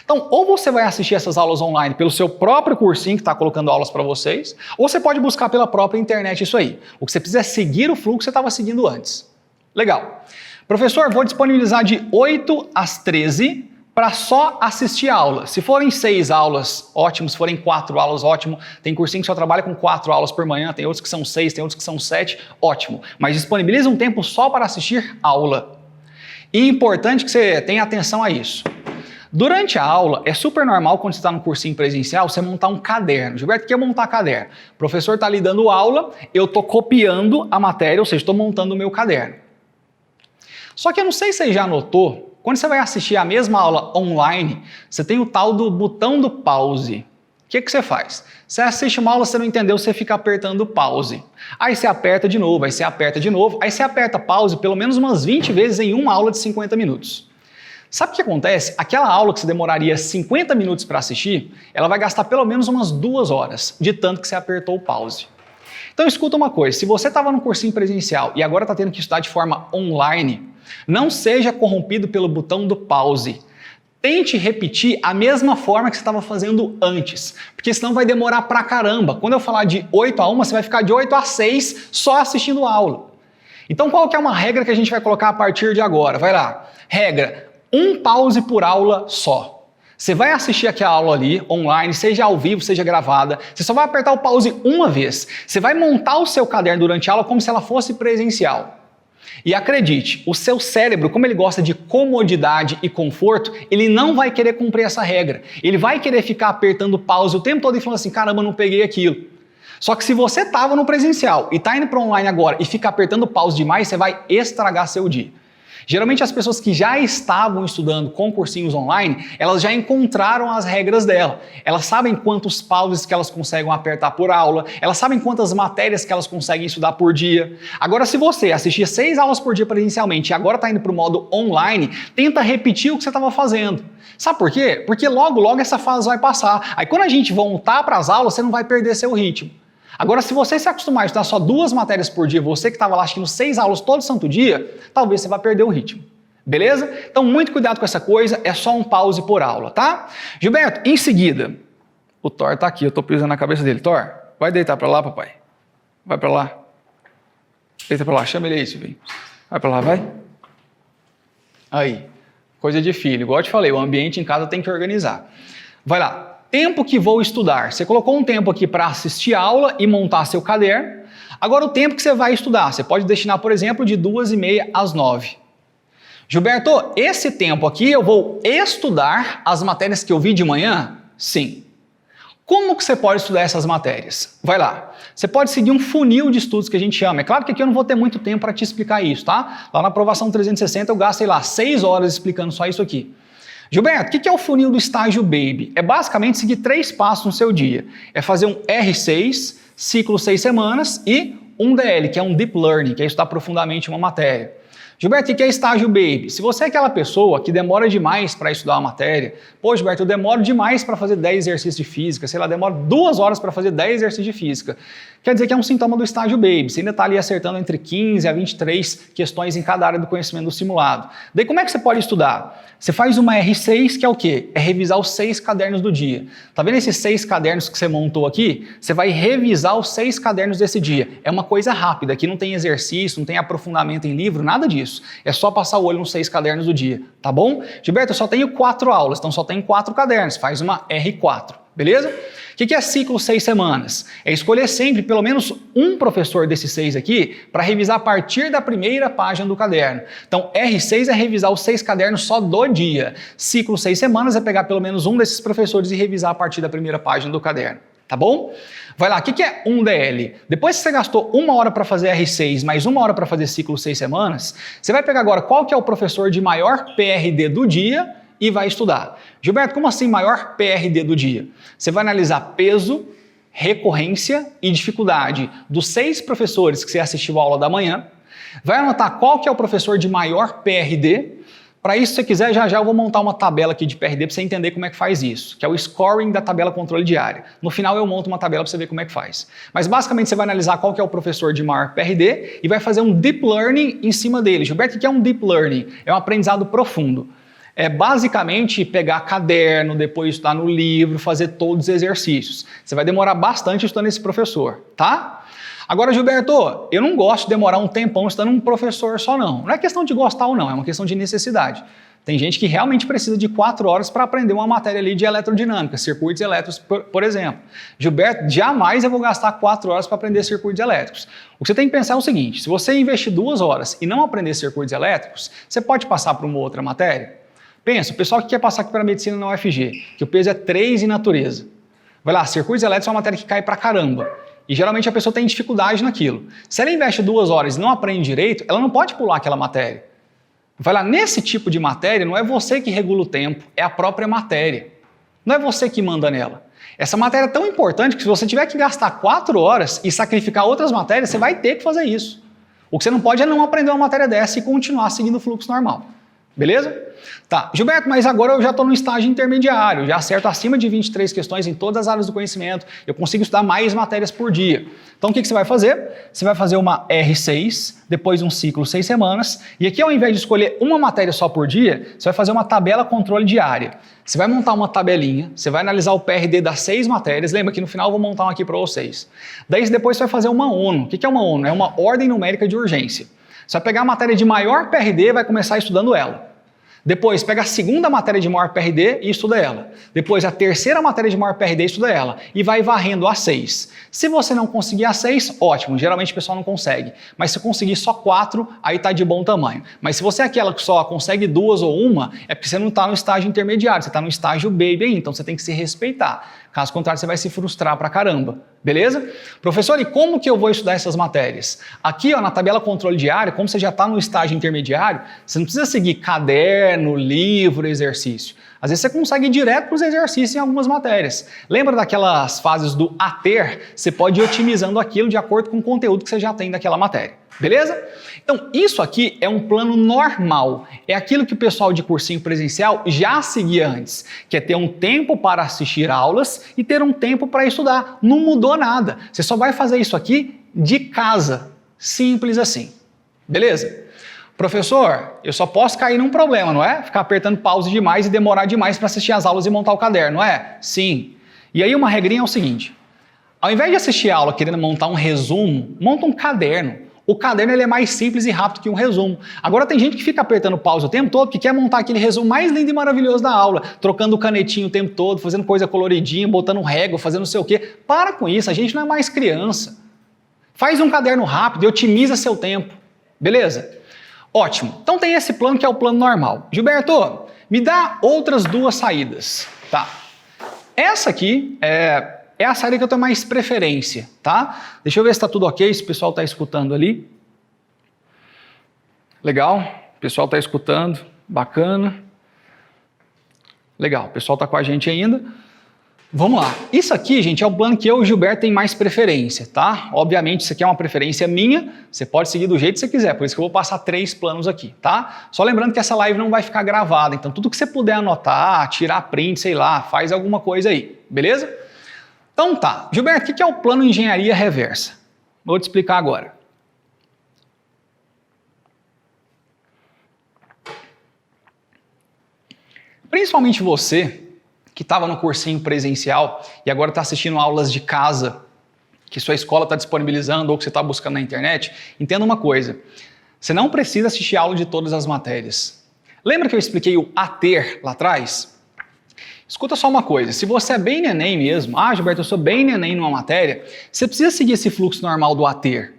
Então, ou você vai assistir essas aulas online pelo seu próprio cursinho que está colocando aulas para vocês, ou você pode buscar pela própria internet isso aí. O que você precisa é seguir o fluxo que você estava seguindo antes. Legal. Professor, vou disponibilizar de 8 às 13 para só assistir a aula. Se forem 6 aulas, ótimo. Se forem 4 aulas, ótimo. Tem cursinho que só trabalha com 4 aulas por manhã, tem outros que são 6, tem outros que são 7, ótimo. Mas disponibiliza um tempo só para assistir aula. E importante que você tenha atenção a isso. Durante a aula, é super normal quando você está no cursinho presencial, você montar um caderno. Gilberto, o que é montar caderno? O professor está ali dando aula, eu estou copiando a matéria, ou seja, estou montando o meu caderno. Só que eu não sei se você já notou, quando você vai assistir a mesma aula online, você tem o tal do botão do pause. O que você faz? Você assiste uma aula, você não entendeu, você fica apertando pause. Aí você aperta de novo, aí você aperta de novo, aí você aperta pause pelo menos umas 20 vezes em uma aula de 50 minutos. Sabe o que acontece? Aquela aula que você demoraria 50 minutos para assistir, ela vai gastar pelo menos umas 2 horas, de tanto que você apertou o pause. Então escuta uma coisa, se você estava no cursinho presencial e agora está tendo que estudar de forma online, não seja corrompido pelo botão do pause. Tente repetir a mesma forma que você estava fazendo antes, porque senão vai demorar pra caramba. Quando eu falar de 8 a 1, você vai ficar de 8 a 6 só assistindo a aula. Então qual que é uma regra que a gente vai colocar a partir de agora? Vai lá. Regra, um pause por aula só. Você vai assistir aquela aula ali, online, seja ao vivo, seja gravada, você só vai apertar o pause uma vez. Você vai montar o seu caderno durante a aula como se ela fosse presencial. E acredite, o seu cérebro, como ele gosta de comodidade e conforto, ele não vai querer cumprir essa regra. Ele vai querer ficar apertando pause o tempo todo e falando assim, caramba, não peguei aquilo. Só que se você estava no presencial e está indo para online agora e fica apertando pause demais, você vai estragar seu dia. Geralmente as pessoas que já estavam estudando com cursinhos online, elas já encontraram as regras dela. Elas sabem quantos pauses que elas conseguem apertar por aula, elas sabem quantas matérias que elas conseguem estudar por dia. Agora, se você assistia 6 aulas por dia presencialmente e agora está indo para o modo online, tenta repetir o que você estava fazendo. Sabe por quê? Porque logo essa fase vai passar. Aí quando a gente voltar para as aulas, você não vai perder seu ritmo. Agora, se você se acostumar a estudar só 2 matérias por dia, você que estava lá assistindo 6 aulas todo santo dia, talvez você vá perder o ritmo. Beleza? Então, muito cuidado com essa coisa, é só um pause por aula, tá? Gilberto, em seguida, o Thor tá aqui, eu tô pisando na cabeça dele. Thor, vai deitar pra lá, papai. Vai pra lá. Deita pra lá, chama ele aí, Silvinho. Vai pra lá, vai. Aí, coisa de filho. Igual eu te falei, o ambiente em casa tem que organizar. Vai lá. Tempo que vou estudar. Você colocou um tempo aqui para assistir a aula e montar seu caderno. Agora o tempo que você vai estudar. Você pode destinar, por exemplo, de 2h30 às 9. Gilberto, esse tempo aqui eu vou estudar as matérias que eu vi de manhã? Sim. Como que você pode estudar essas matérias? Vai lá. Você pode seguir um funil de estudos que a gente chama. É claro que aqui eu não vou ter muito tempo para te explicar isso, tá? Lá na aprovação 360 eu gasto, sei lá, 6 horas explicando só isso aqui. Gilberto, o que é o funil do estágio Baby? É basicamente seguir 3 passos no seu dia. É fazer um R6, ciclo 6 semanas, e um DL, que é um Deep Learning, que é estudar profundamente uma matéria. Gilberto, o que é estágio baby? Se você é aquela pessoa que demora demais para estudar uma matéria, pô, Gilberto, eu demoro demais para fazer 10 exercícios de física, sei lá, demoro 2 horas para fazer 10 exercícios de física. Quer dizer que é um sintoma do estágio baby. Você ainda está ali acertando entre 15 a 23 questões em cada área do conhecimento do simulado. Daí como é que você pode estudar? Você faz uma R6, que é o quê? É revisar os 6 cadernos do dia. Tá vendo esses 6 cadernos que você montou aqui? Você vai revisar os 6 cadernos desse dia. É uma coisa rápida, aqui não tem exercício, não tem aprofundamento em livro, nada disso. É só passar o olho nos 6 cadernos do dia, tá bom? Gilberto, eu só tenho 4 aulas, então só tenho 4 cadernos, faz uma R4, beleza? O que é ciclo 6 semanas? É escolher sempre pelo menos um professor desses 6 aqui para revisar a partir da primeira página do caderno. Então, R6 é revisar os 6 cadernos só do dia. Ciclo 6 semanas é pegar pelo menos um desses professores e revisar a partir da primeira página do caderno. Tá bom? Vai lá, o que é 1DL? Depois que você gastou 1 hora para fazer R6, mais 1 hora para fazer ciclo 6 semanas, você vai pegar agora qual que é o professor de maior PRD do dia e vai estudar. Gilberto, como assim maior PRD do dia? Você vai analisar peso, recorrência e dificuldade dos 6 professores que você assistiu a aula da manhã, vai anotar qual que é o professor de maior PRD. Para isso, se você quiser, já eu vou montar uma tabela aqui de PRD para você entender como é que faz isso, que é o scoring da tabela controle diário. No final eu monto uma tabela para você ver como é que faz. Mas basicamente você vai analisar qual que é o professor de maior PRD e vai fazer um deep learning em cima dele. Gilberto, o que é um deep learning? É um aprendizado profundo. É basicamente pegar caderno, depois estudar no livro, fazer todos os exercícios. Você vai demorar bastante estudando esse professor, tá? Agora, Gilberto, eu não gosto de demorar um tempão estudando um professor só não. Não é questão de gostar ou não, é uma questão de necessidade. Tem gente que realmente precisa de 4 horas para aprender uma matéria ali de eletrodirâmica, circuitos elétricos, por exemplo. Gilberto, jamais eu vou gastar 4 horas para aprender circuitos elétricos. O que você tem que pensar é o seguinte, se você investir 2 horas e não aprender circuitos elétricos, você pode passar para uma outra matéria? Pensa, o pessoal que quer passar aqui para a medicina na UFG, que o peso é 3 em natureza. Vai lá, circuitos elétricos é uma matéria que cai pra caramba. E geralmente a pessoa tem dificuldade naquilo. Se ela investe 2 horas e não aprende direito, ela não pode pular aquela matéria. Vai lá, nesse tipo de matéria, não é você que regula o tempo, é a própria matéria. Não é você que manda nela. Essa matéria é tão importante que se você tiver que gastar 4 horas e sacrificar outras matérias, você vai ter que fazer isso. O que você não pode é não aprender uma matéria dessa e continuar seguindo o fluxo normal. Beleza? Tá, Gilberto, mas agora eu já estou no estágio intermediário, já acerto acima de 23 questões em todas as áreas do conhecimento, eu consigo estudar mais matérias por dia. Então o que você vai fazer? Você vai fazer uma R6, depois um ciclo 6 semanas, e aqui ao invés de escolher uma matéria só por dia, você vai fazer uma tabela controle diária. Você vai montar uma tabelinha, você vai analisar o PRD das 6 matérias, lembra que no final eu vou montar um aqui para vocês. Daí depois você vai fazer uma ONU. O que é uma ONU? É uma ordem numérica de urgência. Você vai pegar a matéria de maior PRD e vai começar estudando ela. Depois, pega a segunda matéria de maior PRD e estuda ela. Depois, a terceira matéria de maior PRD e estuda ela. E vai varrendo a 6. Se você não conseguir a 6, ótimo. Geralmente o pessoal não consegue. Mas se conseguir só 4, aí tá de bom tamanho. Mas se você é aquela que só consegue 2 ou 1, é porque você não está no estágio intermediário. Você está no estágio baby aí. Então você tem que se respeitar. Caso contrário, você vai se frustrar pra caramba. Beleza? Professor, e como que eu vou estudar essas matérias? Aqui, ó, na tabela controle diário, como você já está no estágio intermediário, você não precisa seguir caderno, livro, exercício. Às vezes você consegue ir direto para os exercícios em algumas matérias. Lembra daquelas fases do a ter? Você pode ir otimizando aquilo de acordo com o conteúdo que você já tem daquela matéria. Beleza? Então, isso aqui é um plano normal. É aquilo que o pessoal de cursinho presencial já seguia antes, que é ter um tempo para assistir aulas e ter um tempo para estudar. Não mudou nada. Você só vai fazer isso aqui de casa. Simples assim. Beleza? Professor, eu só posso cair num problema, não é? Ficar apertando pause demais e demorar demais para assistir as aulas e montar o caderno, não é? Sim. E aí uma regrinha é o seguinte, ao invés de assistir a aula querendo montar um resumo, monta um caderno. O caderno ele é mais simples e rápido que um resumo. Agora tem gente que fica apertando pause o tempo todo porque quer montar aquele resumo mais lindo e maravilhoso da aula, trocando canetinho o tempo todo, fazendo coisa coloridinha, botando régua, fazendo não sei o quê. Para com isso, a gente não é mais criança. Faz um caderno rápido e otimiza seu tempo. Beleza? Ótimo. Então tem esse plano que é o plano normal. Gilberto, me dá outras 2 saídas. Tá. Essa aqui é a saída que eu tenho mais preferência, tá? Deixa eu ver se está tudo ok, se o pessoal está escutando ali. Legal, o pessoal está escutando, bacana. Legal, o pessoal está com a gente ainda. Vamos lá. Isso aqui, gente, é o plano que eu e o Gilberto tem mais preferência, tá? Obviamente, isso aqui é uma preferência minha, você pode seguir do jeito que você quiser, por isso que eu vou passar 3 planos aqui, tá? Só lembrando que essa live não vai ficar gravada, então tudo que você puder anotar, tirar print, sei lá, faz alguma coisa aí, beleza? Então tá. Gilberto, o que é o plano engenharia reversa? Vou te explicar agora. Principalmente você que estava no cursinho presencial e agora está assistindo aulas de casa que sua escola está disponibilizando ou que você está buscando na internet, entenda uma coisa, você não precisa assistir aula de todas as matérias. Lembra que eu expliquei o ATER lá atrás? Escuta só uma coisa, se você é bem neném mesmo, Gilberto, eu sou bem neném numa matéria, você precisa seguir esse fluxo normal do ATER.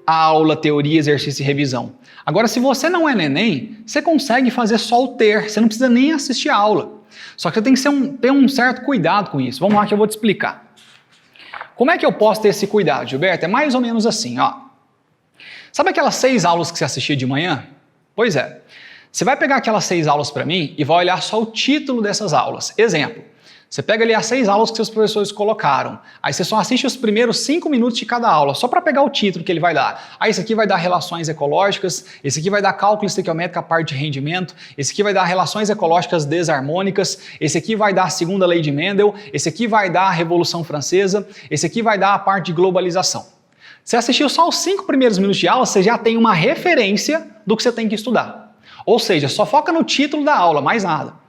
Aula, teoria, exercício e revisão. Agora, se você não é neném, você consegue fazer só o TER, você não precisa nem assistir a aula. Só que você tem que ter um certo cuidado com isso. Vamos lá que eu vou te explicar. Como é que eu posso ter esse cuidado, Gilberto? É mais ou menos assim, ó. Sabe aquelas 6 aulas que você assistia de manhã? Pois é. Você vai pegar aquelas 6 aulas para mim e vai olhar só o título dessas aulas. Exemplo. Você pega ali as 6 aulas que seus professores colocaram. Aí você só assiste os primeiros 5 minutos de cada aula, só para pegar o título que ele vai dar. Aí esse aqui vai dar relações ecológicas, esse aqui vai dar cálculo estequiométrico, a parte de rendimento, esse aqui vai dar relações ecológicas desarmônicas, esse aqui vai dar a segunda lei de Mendel, esse aqui vai dar a Revolução Francesa, esse aqui vai dar a parte de globalização. Você assistiu só os 5 primeiros minutos de aula, você já tem uma referência do que você tem que estudar. Ou seja, só foca no título da aula, mais nada.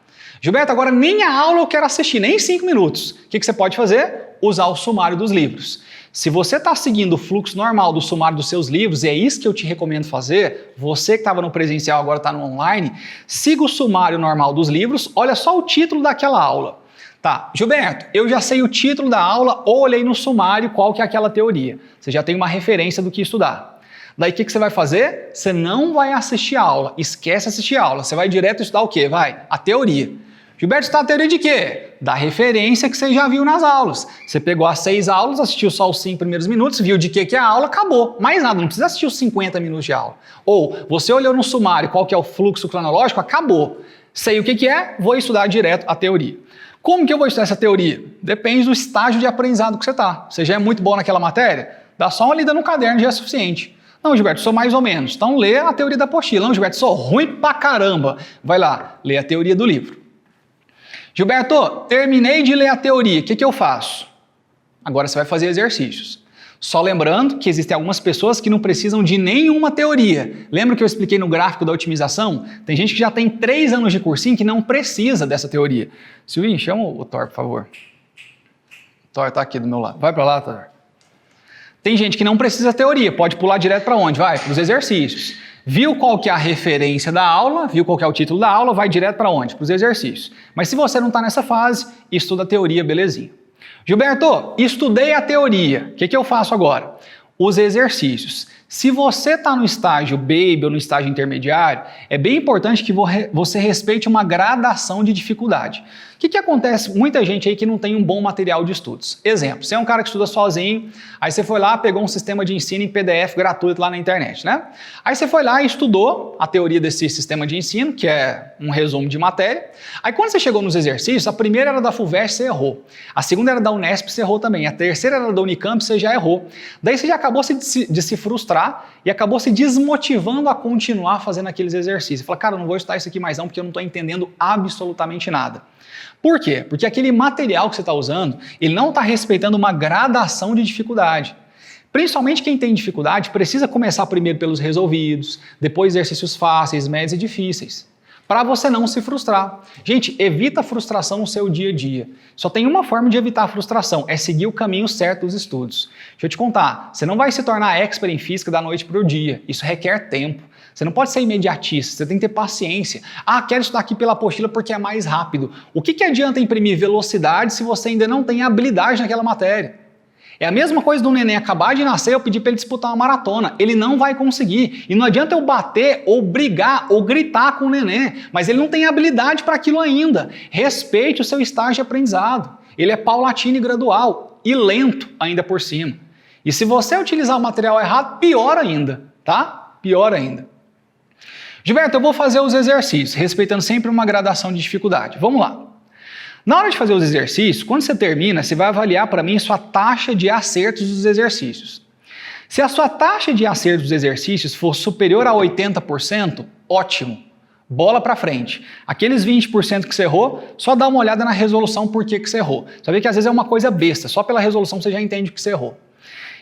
Gilberto, agora nem a aula eu quero assistir, nem 5 minutos. O que você pode fazer? Usar o sumário dos livros. Se você está seguindo o fluxo normal do sumário dos seus livros, e é isso que eu te recomendo fazer, você que estava no presencial agora está no online, siga o sumário normal dos livros, olha só o título daquela aula. Tá, Gilberto, eu já sei o título da aula ou olhei no sumário qual que é aquela teoria. Você já tem uma referência do que estudar. Daí o que você vai fazer? Você não vai assistir a aula, esquece assistir a aula, você vai direto estudar o quê? A teoria. Gilberto, está a teoria de quê? Da referência que você já viu nas aulas. Você pegou as 6 aulas, assistiu só os 5 primeiros minutos, viu de que é a aula, acabou. Mais nada, não precisa assistir os 50 minutos de aula. Ou você olhou no sumário qual que é o fluxo cronológico, acabou. Sei o que é, vou estudar direto a teoria. Como que eu vou estudar essa teoria? Depende do estágio de aprendizado que você está. Você já é muito bom naquela matéria? Dá só uma lida no caderno já é suficiente. Não, Gilberto, sou mais ou menos. Então lê a teoria da apostila. Não, Gilberto, sou ruim pra caramba. Vai lá, lê a teoria do livro. Gilberto, terminei de ler a teoria, o que eu faço? Agora você vai fazer exercícios. Só lembrando que existem algumas pessoas que não precisam de nenhuma teoria. Lembra que eu expliquei no gráfico da otimização? Tem gente que já tem 3 anos de cursinho que não precisa dessa teoria. Silvinho, chama o Thor, por favor. O Thor está aqui do meu lado. Vai para lá, Thor. Tem gente que não precisa teoria, pode pular direto para onde? Vai para os exercícios. Viu qual que é a referência da aula, viu qual que é o título da aula, vai direto para onde? Para os exercícios. Mas se você não está nessa fase, estuda a teoria, belezinha. Gilberto, estudei a teoria, o que eu faço agora? Os exercícios. Se você está no estágio baby ou no estágio intermediário, é bem importante que você respeite uma gradação de dificuldade. O que acontece? Muita gente aí que não tem um bom material de estudos. Exemplo, você é um cara que estuda sozinho, aí você foi lá, pegou um sistema de ensino em PDF gratuito lá na internet, né? Aí você foi lá e estudou a teoria desse sistema de ensino, que é um resumo de matéria. Aí quando você chegou nos exercícios, a primeira era da FUVEST, você errou. A segunda era da Unesp, você errou também. A terceira era da Unicamp, você já errou. Daí você já acabou de se frustrar e acabou se desmotivando a continuar fazendo aqueles exercícios. Você fala, cara, eu não vou estudar isso aqui mais não, porque eu não estou entendendo absolutamente nada. Por quê? Porque aquele material que você está usando, ele não está respeitando uma gradação de dificuldade. Principalmente quem tem dificuldade precisa começar primeiro pelos resolvidos, depois exercícios fáceis, médios e difíceis, para você não se frustrar. Gente, evita a frustração no seu dia a dia. Só tem uma forma de evitar a frustração, é seguir o caminho certo dos estudos. Deixa eu te contar, você não vai se tornar expert em física da noite para o dia, isso requer tempo. Você não pode ser imediatista, você tem que ter paciência. Quero estudar aqui pela apostila porque é mais rápido. O que adianta imprimir velocidade se você ainda não tem habilidade naquela matéria? É a mesma coisa do neném acabar de nascer, eu pedir para ele disputar uma maratona. Ele não vai conseguir. E não adianta eu bater, ou brigar, ou gritar com o neném, mas ele não tem habilidade para aquilo ainda. Respeite o seu estágio de aprendizado. Ele é paulatino e gradual, e lento ainda por cima. E se você utilizar o material errado, pior ainda, tá? Pior ainda. Gilberto, eu vou fazer os exercícios, respeitando sempre uma gradação de dificuldade. Vamos lá. Na hora de fazer os exercícios, quando você termina, você vai avaliar para mim sua taxa de acertos dos exercícios. Se a sua taxa de acerto dos exercícios for superior a 80%, ótimo, bola para frente. Aqueles 20% que você errou, só dá uma olhada na resolução por que você errou. Você vê que às vezes é uma coisa besta, só pela resolução você já entende que você errou.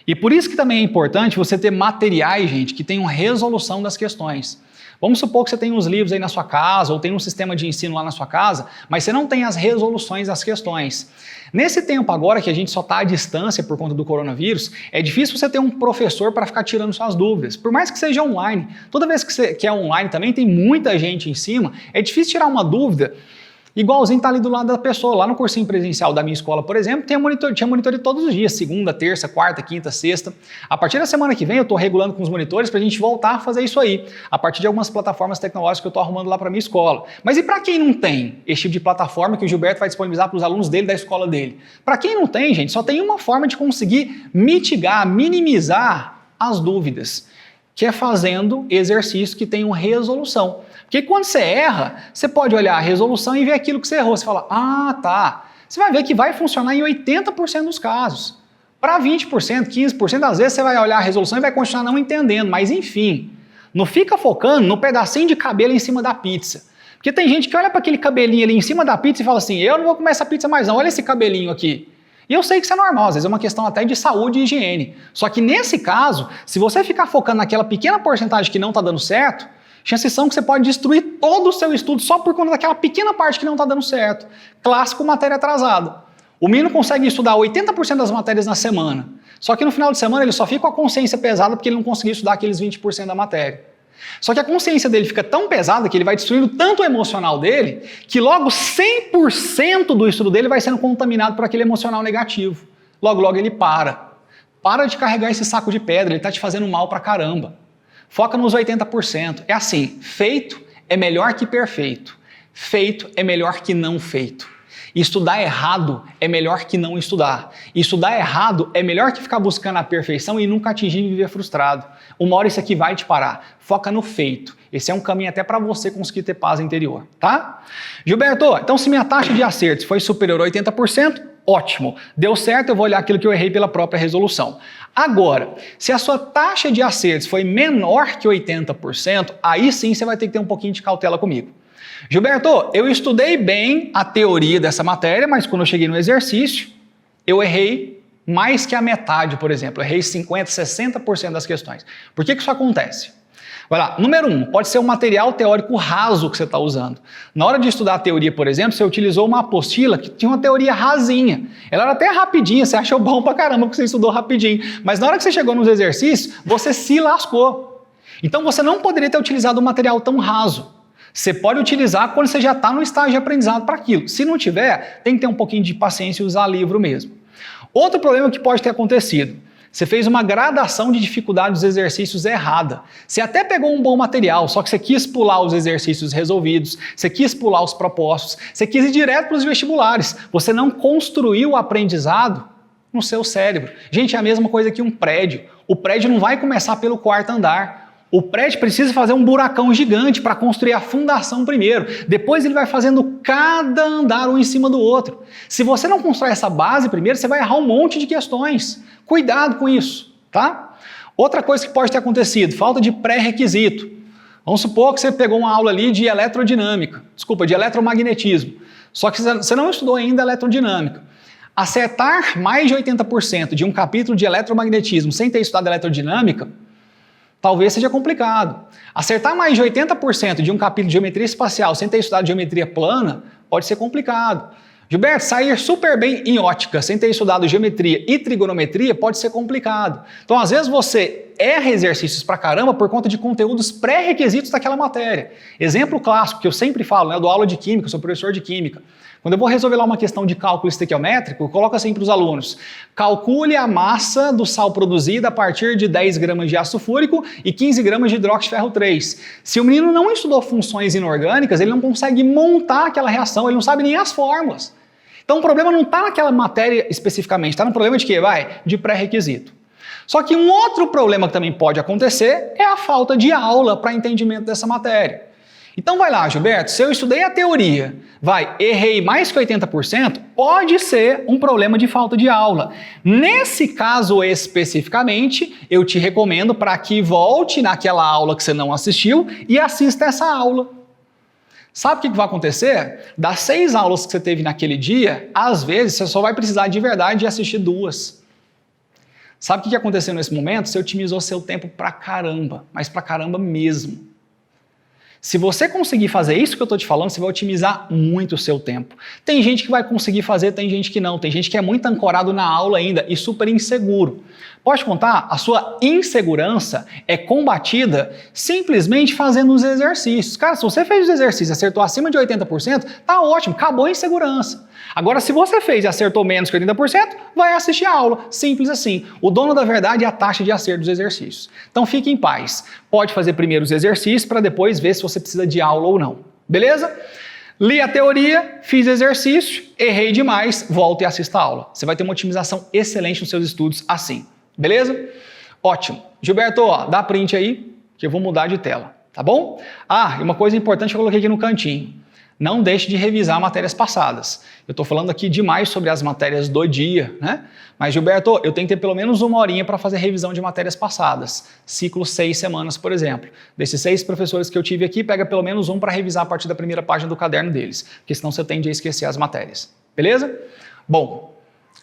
E por isso que também é importante você ter materiais, gente, que tenham resolução das questões. Vamos supor que você tem uns livros aí na sua casa, ou tem um sistema de ensino lá na sua casa, mas você não tem as resoluções das questões. Nesse tempo agora que a gente só está à distância por conta do coronavírus, é difícil você ter um professor para ficar tirando suas dúvidas, por mais que seja online. Toda vez que é online também tem muita gente em cima, é difícil tirar uma dúvida igualzinho tá ali do lado da pessoa. Lá no cursinho presencial da minha escola, por exemplo, tinha monitor todos os dias, segunda, terça, quarta, quinta, sexta. A partir da semana que vem eu estou regulando com os monitores para a gente voltar a fazer isso aí, a partir de algumas plataformas tecnológicas que eu estou arrumando lá para minha escola. Mas e para quem não tem esse tipo de plataforma que o Gilberto vai disponibilizar para os alunos dele da escola dele? Para quem não tem, gente, só tem uma forma de conseguir mitigar, minimizar as dúvidas, que é fazendo exercícios que tenham resolução. Porque quando você erra, você pode olhar a resolução e ver aquilo que você errou. Você fala, ah, tá. Você vai ver que vai funcionar em 80% dos casos. Para 20%, 15%, às vezes você vai olhar a resolução e vai continuar não entendendo. Mas enfim, não fica focando no pedacinho de cabelo em cima da pizza. Porque tem gente que olha para aquele cabelinho ali em cima da pizza e fala assim, eu não vou comer essa pizza mais não, olha esse cabelinho aqui. E eu sei que isso é normal, às vezes é uma questão até de saúde e higiene. Só que nesse caso, se você ficar focando naquela pequena porcentagem que não está dando certo, chances são que você pode destruir todo o seu estudo só por conta daquela pequena parte que não está dando certo. Clássico, matéria atrasada. O menino consegue estudar 80% das matérias na semana, só que no final de semana ele só fica com a consciência pesada porque ele não conseguiu estudar aqueles 20% da matéria. Só que a consciência dele fica tão pesada que ele vai destruindo tanto o emocional dele que logo 100% do estudo dele vai sendo contaminado por aquele emocional negativo. Logo, logo ele para. Para de carregar esse saco de pedra, ele está te fazendo mal pra caramba. Foca nos 80%. É assim, feito é melhor que perfeito. Feito é melhor que não feito. Estudar errado é melhor que não estudar. Estudar errado é melhor que ficar buscando a perfeição e nunca atingir e viver frustrado. Uma hora isso aqui vai te parar. Foca no feito. Esse é um caminho até para você conseguir ter paz interior, tá? Gilberto, então se minha taxa de acertos foi superior a 80%, ótimo. Deu certo, eu vou olhar aquilo que eu errei pela própria resolução. Agora, se a sua taxa de acertos foi menor que 80%, aí sim você vai ter que ter um pouquinho de cautela comigo. Gilberto, eu estudei bem a teoria dessa matéria, mas quando eu cheguei no exercício, eu errei mais que a metade, por exemplo. Eu errei 50%, 60% das questões. Por que isso acontece? Vai lá, número 1, pode ser um material teórico raso que você está usando. Na hora de estudar a teoria, por exemplo, você utilizou uma apostila que tinha uma teoria rasinha. Ela era até rapidinha, você achou bom pra caramba porque você estudou rapidinho. Mas na hora que você chegou nos exercícios, você se lascou. Então você não poderia ter utilizado um material tão raso. Você pode utilizar quando você já está no estágio de aprendizado para aquilo. Se não tiver, tem que ter um pouquinho de paciência e usar livro mesmo. Outro problema que pode ter acontecido. Você fez uma gradação de dificuldade dos exercícios errada. Você até pegou um bom material, só que você quis pular os exercícios resolvidos, você quis pular os propostos, você quis ir direto para os vestibulares. Você não construiu o aprendizado no seu cérebro. Gente, é a mesma coisa que um prédio. O prédio não vai começar pelo quarto andar. O prédio precisa fazer um buracão gigante para construir a fundação primeiro. Depois ele vai fazendo cada andar um em cima do outro. Se você não constrói essa base primeiro, você vai errar um monte de questões. Cuidado com isso, tá? Outra coisa que pode ter acontecido, falta de pré-requisito. Vamos supor que você pegou uma aula ali de eletrodinâmica, de eletromagnetismo. Só que você não estudou ainda eletrodinâmica. Acertar mais de 80% de um capítulo de eletromagnetismo sem ter estudado eletrodinâmica, talvez seja complicado. Acertar mais de 80% de um capítulo de geometria espacial sem ter estudado geometria plana pode ser complicado. Gilberto, sair super bem em ótica sem ter estudado geometria e trigonometria pode ser complicado. Então, às vezes você erra exercícios pra caramba por conta de conteúdos pré-requisitos daquela matéria. Exemplo clássico que eu sempre falo, né? Eu dou aula de química, sou professor de química. Quando eu vou resolver lá uma questão de cálculo estequiométrico, eu coloco assim para os alunos: calcule a massa do sal produzida a partir de 10 gramas de ácido fúrico e 15 gramas de hidróxido de ferro 3. Se o menino não estudou funções inorgânicas, ele não consegue montar aquela reação, ele não sabe nem as fórmulas. Então o problema não está naquela matéria especificamente, está no problema de quê? De pré-requisito. Só que um outro problema que também pode acontecer é a falta de aula para entendimento dessa matéria. Então vai lá, Gilberto, se eu estudei a teoria, errei mais que 80%, pode ser um problema de falta de aula. Nesse caso especificamente, eu te recomendo para que volte naquela aula que você não assistiu e assista essa aula. Sabe o que vai acontecer? Das 6 aulas que você teve naquele dia, às vezes você só vai precisar de verdade de assistir 2. Sabe o que aconteceu nesse momento? Você otimizou seu tempo pra caramba, mas pra caramba mesmo. Se você conseguir fazer isso que eu estou te falando, você vai otimizar muito o seu tempo. Tem gente que vai conseguir fazer, tem gente que não. Tem gente que é muito ancorado na aula ainda e super inseguro. Pode contar? A sua insegurança é combatida simplesmente fazendo os exercícios. Cara, se você fez os exercícios e acertou acima de 80%, tá ótimo, acabou a insegurança. Agora, se você fez e acertou menos que 80%, vai assistir a aula. Simples assim. O dono da verdade é a taxa de acerto dos exercícios. Então fique em paz. Pode fazer primeiro os exercícios para depois ver se você precisa de aula ou não. Beleza? Li a teoria, fiz exercício, errei demais, volta e assista a aula. Você vai ter uma otimização excelente nos seus estudos assim. Beleza? Ótimo. Gilberto, dá print aí que eu vou mudar de tela. Tá bom? E uma coisa importante que eu coloquei aqui no cantinho. Não deixe de revisar matérias passadas. Eu estou falando aqui demais sobre as matérias do dia, né? Mas, Gilberto, eu tenho que ter pelo menos 1 horinha para fazer revisão de matérias passadas. Ciclo 6 semanas, por exemplo. Desses 6 professores que eu tive aqui, pega pelo menos um para revisar a partir da primeira página do caderno deles, porque senão você tende a esquecer as matérias. Beleza? Bom,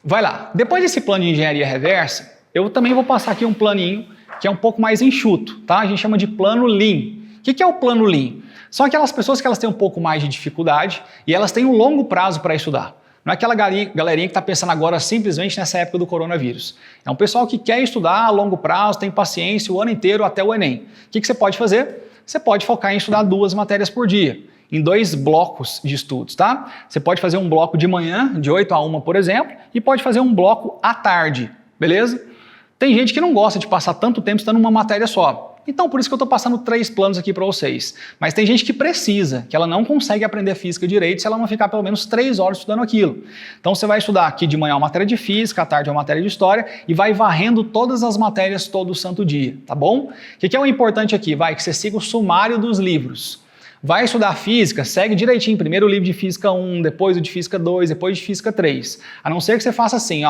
vai lá. Depois desse plano de engenharia reversa, eu também vou passar aqui um planinho que é um pouco mais enxuto, tá? A gente chama de plano Lean. O que é o plano Lean? São aquelas pessoas que elas têm um pouco mais de dificuldade e elas têm um longo prazo para estudar. Não é aquela galerinha que está pensando agora simplesmente nessa época do coronavírus. É um pessoal que quer estudar a longo prazo, tem paciência o ano inteiro até o Enem. O que você pode fazer? Você pode focar em estudar 2 matérias por dia, em 2 blocos de estudos, tá? Você pode fazer um bloco de manhã, de 8 a 1, por exemplo, e pode fazer um bloco à tarde, beleza? Tem gente que não gosta de passar tanto tempo estudando uma matéria só. Então, por isso que eu estou passando 3 planos aqui para vocês. Mas tem gente que precisa, que ela não consegue aprender física direito se ela não ficar pelo menos 3 horas estudando aquilo. Então, você vai estudar aqui de manhã uma matéria de física, à tarde uma matéria de história e vai varrendo todas as matérias todo santo dia, tá bom? O que é o importante aqui? Que você siga o sumário dos livros. Vai estudar física, segue direitinho, primeiro o livro de física 1, depois o de física 2, depois de física 3. A não ser que você faça assim,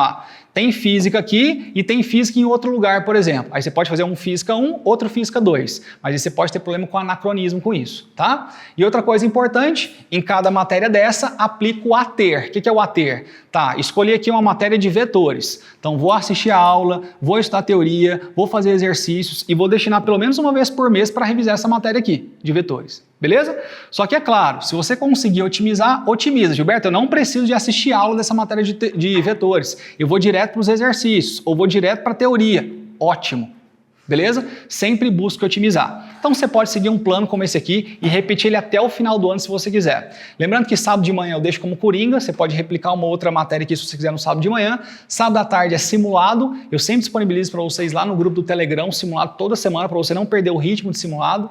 tem física aqui e tem física em outro lugar, por exemplo. Aí você pode fazer um física 1, outro física 2. Mas aí você pode ter problema com anacronismo com isso, tá? E outra coisa importante, em cada matéria dessa, aplica o ATER. O que é o ATER? Escolhi aqui uma matéria de vetores. Então vou assistir a aula, vou estudar teoria, vou fazer exercícios e vou destinar pelo menos uma vez por mês para revisar essa matéria aqui, de vetores. Beleza? Só que é claro, se você conseguir otimizar, otimiza. Gilberto, eu não preciso de assistir a aula dessa matéria de vetores. Eu vou direto para os exercícios ou vou direto para a teoria. Ótimo. Beleza? Sempre busque otimizar. Então você pode seguir um plano como esse aqui e repetir ele até o final do ano se você quiser. Lembrando que sábado de manhã eu deixo como coringa, você pode replicar uma outra matéria aqui se você quiser no sábado de manhã. Sábado à tarde é simulado, eu sempre disponibilizo para vocês lá no grupo do Telegram, simulado toda semana para você não perder o ritmo de simulado.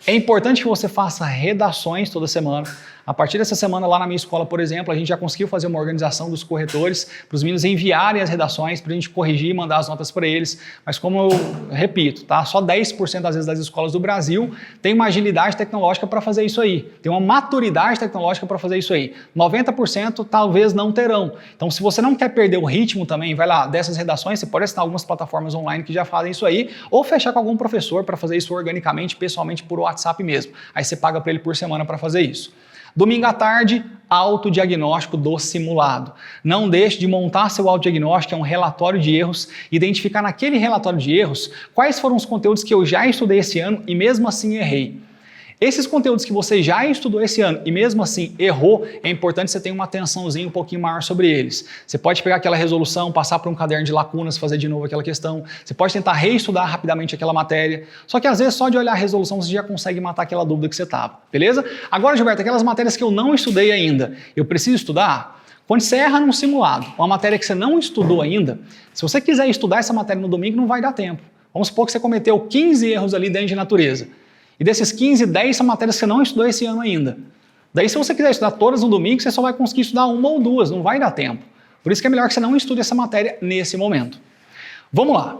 É importante que você faça redações toda semana. A partir dessa semana, lá na minha escola, por exemplo, a gente já conseguiu fazer uma organização dos corretores para os meninos enviarem as redações, para a gente corrigir e mandar as notas para eles. Mas como eu repito, só 10% às vezes das escolas do Brasil tem uma agilidade tecnológica para fazer isso aí. Tem uma maturidade tecnológica para fazer isso aí. 90% talvez não terão. Então, se você não quer perder o ritmo também, vai lá, dessas redações, você pode assinar algumas plataformas online que já fazem isso aí, ou fechar com algum professor para fazer isso organicamente, pessoalmente, por WhatsApp mesmo. Aí você paga para ele por semana para fazer isso. Domingo à tarde, autodiagnóstico do simulado. Não deixe de montar seu autodiagnóstico, que é um relatório de erros, identificar naquele relatório de erros quais foram os conteúdos que eu já estudei esse ano e mesmo assim errei. Esses conteúdos que você já estudou esse ano e mesmo assim errou, é importante você ter uma atençãozinha um pouquinho maior sobre eles. Você pode pegar aquela resolução, passar por um caderno de lacunas, fazer de novo aquela questão. Você pode tentar reestudar rapidamente aquela matéria. Só que às vezes só de olhar a resolução você já consegue matar aquela dúvida que você estava, beleza? Agora, Gilberto, aquelas matérias que eu não estudei ainda, eu preciso estudar? Quando você erra num simulado, uma matéria que você não estudou ainda, se você quiser estudar essa matéria no domingo, não vai dar tempo. Vamos supor que você cometeu 15 erros ali dentro de natureza. E desses 15, 10 são matérias que você não estudou esse ano ainda. Daí, se você quiser estudar todas no domingo, você só vai conseguir estudar 1 ou 2, não vai dar tempo. Por isso que é melhor que você não estude essa matéria nesse momento. Vamos lá.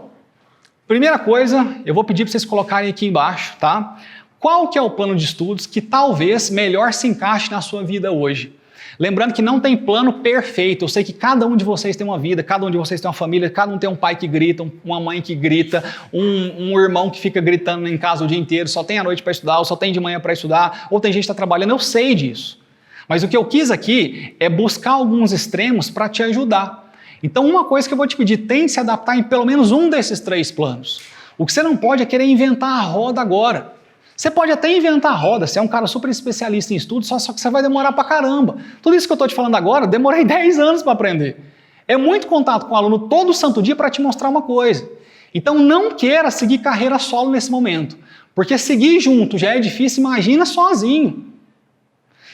Primeira coisa, eu vou pedir para vocês colocarem aqui embaixo, tá? qual que é o plano de estudos que talvez melhor se encaixe na sua vida hoje. Lembrando que não tem plano perfeito, eu sei que cada um de vocês tem uma vida, cada um de vocês tem uma família, cada um tem um pai que grita, uma mãe que grita, um irmão que fica gritando em casa o dia inteiro, só tem a noite para estudar, ou só tem de manhã para estudar, ou tem gente que está trabalhando, eu sei disso. Mas o que eu quis aqui é buscar alguns extremos para te ajudar. Então uma coisa que eu vou te pedir, tente se adaptar em pelo menos um desses 3 planos. O que você não pode é querer inventar a roda agora. Você pode até inventar a roda, você é um cara super especialista em estudo, só que você vai demorar pra caramba. Tudo isso que eu estou te falando agora, eu demorei 10 anos para aprender. É muito contato com o aluno todo santo dia para te mostrar uma coisa. Então não queira seguir carreira solo nesse momento, porque seguir junto já é difícil, imagina sozinho.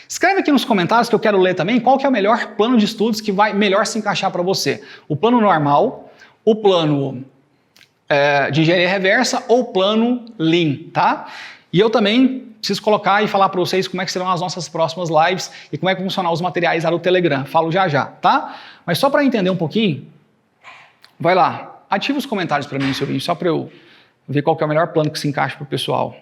Escreve aqui nos comentários que eu quero ler também qual que é o melhor plano de estudos que vai melhor se encaixar para você. O plano normal, o plano de engenharia reversa ou o plano Lean, tá? E eu também preciso colocar e falar para vocês como é que serão as nossas próximas lives e como é que vão funcionar os materiais lá do Telegram. Falo já já, tá? Mas só para entender um pouquinho, vai lá, ativa os comentários para mim, seu vídeo, só para eu ver qual que é o melhor plano que se encaixa para o pessoal.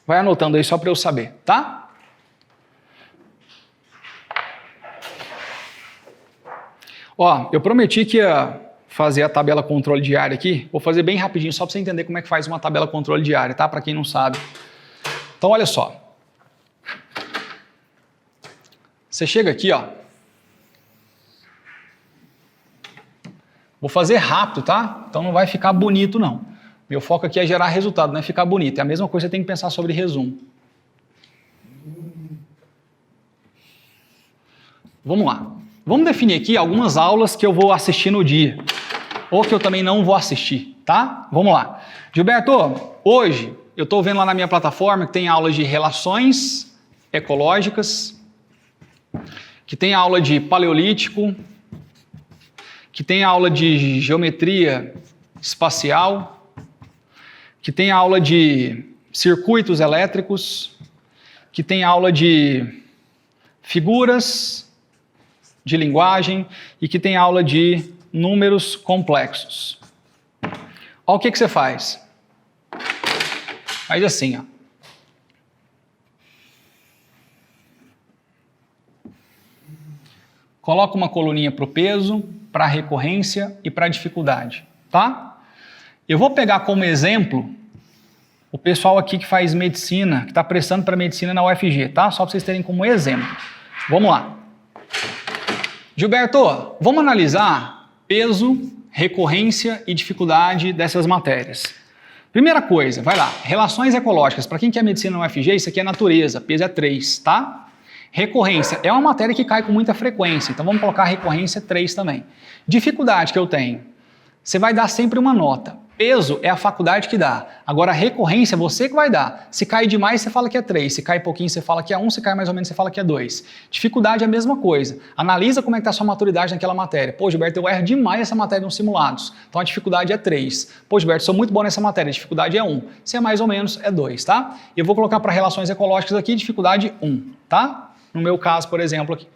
Vai anotando aí só para eu saber, tá? Ó, eu prometi que ia fazer a tabela controle diária aqui. Vou fazer bem rapidinho, só para você entender como é que faz uma tabela controle diária, tá? Para quem não sabe. Então, olha só. Você chega aqui, ó. Vou fazer rápido, tá? Então não vai ficar bonito, não. Meu foco aqui é gerar resultado, não é ficar bonito. É a mesma coisa que você tem que pensar sobre resumo. Vamos lá. Vamos definir aqui algumas aulas que eu vou assistir no dia. Ou que eu também não vou assistir, tá? Vamos lá. Gilberto, hoje eu estou vendo lá na minha plataforma que tem aulas de relações ecológicas, que tem aula de paleolítico, que tem aula de geometria espacial, que tem aula de circuitos elétricos, que tem aula de figuras de linguagem e que tem aula de números complexos. Olha o que você faz. Faz assim, ó. Coloca uma coluninha para o peso, para a recorrência e para a dificuldade, tá? Eu vou pegar como exemplo o pessoal aqui que faz medicina, que está prestando para medicina na UFG, tá? Só para vocês terem como exemplo. Vamos lá. Gilberto, vamos analisar peso, recorrência e dificuldade dessas matérias. Primeira coisa, vai lá, relações ecológicas. Para quem quer medicina na UFG, isso aqui é natureza, peso é 3, tá? Recorrência é uma matéria que cai com muita frequência, então vamos colocar recorrência 3 também. Dificuldade que eu tenho, você vai dar sempre uma nota. Peso é a faculdade que dá. Agora, recorrência, você que vai dar. Se cai demais, você fala que é 3. Se cai pouquinho, você fala que é 1. Se cai mais ou menos, você fala que é 2. Dificuldade é a mesma coisa. Analisa como é que está a sua maturidade naquela matéria. Pô, Gilberto, eu erro demais essa matéria nos simulados. Então, a dificuldade é 3. Pô, Gilberto, sou muito bom nessa matéria. A dificuldade é 1. Se é mais ou menos, é 2, tá? Eu vou colocar para relações ecológicas aqui, dificuldade 1, tá? No meu caso, por exemplo, aqui.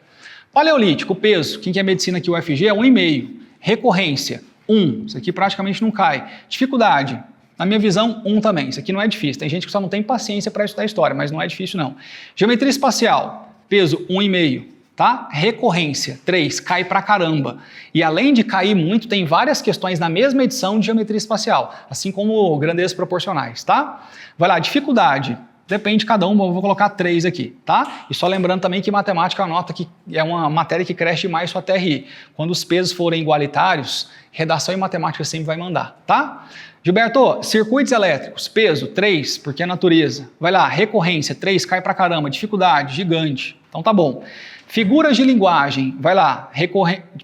Paleolítico, peso. Quem quer medicina aqui, UFG, é 1,5. Recorrência. 1, isso aqui praticamente não cai. Dificuldade, na minha visão, 1 também. Isso aqui não é difícil. Tem gente que só não tem paciência para estudar história, mas não é difícil não. Geometria espacial, peso 1,5, tá? Recorrência, 3, cai pra caramba. E além de cair muito, tem várias questões na mesma edição de geometria espacial, assim como grandezas proporcionais, tá? Vai lá, dificuldade. Depende de cada um, eu vou colocar 3 aqui, tá? E só lembrando também que matemática anota que é uma matéria que cresce demais sua TRI. Quando os pesos forem igualitários, redação e matemática sempre vai mandar, tá? Gilberto, circuitos elétricos, peso 3, porque é natureza. Vai lá, recorrência 3, cai pra caramba, dificuldade, gigante. Então tá bom. Figuras de linguagem, vai lá,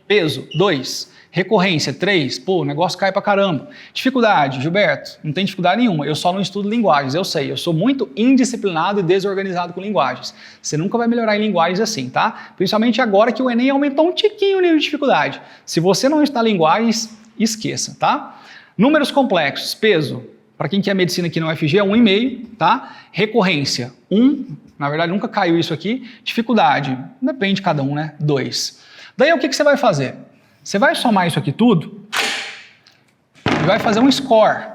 peso 2. Recorrência, 3, pô, o negócio cai pra caramba. Dificuldade, Gilberto, não tem dificuldade nenhuma, eu só não estudo linguagens, eu sei, eu sou muito indisciplinado e desorganizado com linguagens. Você nunca vai melhorar em linguagens assim, tá? Principalmente agora que o Enem aumentou um tiquinho o nível de dificuldade. Se você não está em linguagens, esqueça, tá? Números complexos, peso, para quem quer medicina aqui no UFG é 1,5, tá? Recorrência, 1, na verdade nunca caiu isso aqui. Dificuldade, depende de cada um, né? 2. Daí o que você vai fazer? Você vai somar isso aqui tudo e vai fazer um score.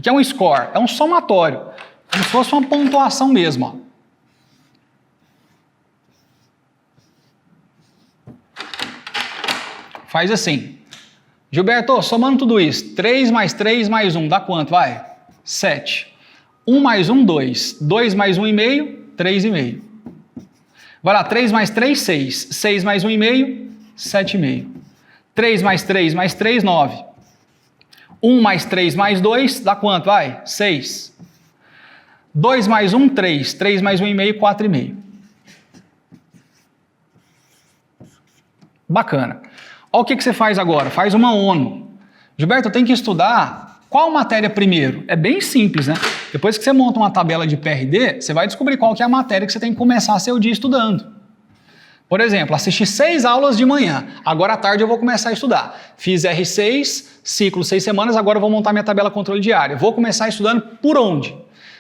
que é um score? É um somatório, como se fosse uma pontuação mesmo. Ó. Faz assim. Gilberto, somando tudo isso, 3 mais 3 mais 1, dá quanto? Vai? 7. 1 mais 1, 2. 2 mais 1,5, 3,5. Vai lá, 3 mais 3, 6. 6 mais 1,5, 7,5. 3 mais 3 mais 3, 9. 1 mais 3 mais 2, dá quanto? Vai? 6. 2 mais 1, 3. 3 mais 1,5, 4,5. Bacana. Olha o que você faz agora. Faz uma ONU. Gilberto, eu tenho que estudar qual matéria primeiro? É bem simples, né? Depois que você monta uma tabela de PRD, você vai descobrir qual que é a matéria que você tem que começar seu dia estudando. Por exemplo, assisti 6 aulas de manhã, agora à tarde eu vou começar a estudar. Fiz R6, ciclo 6 semanas, agora eu vou montar minha tabela controle diário. Vou começar estudando por onde?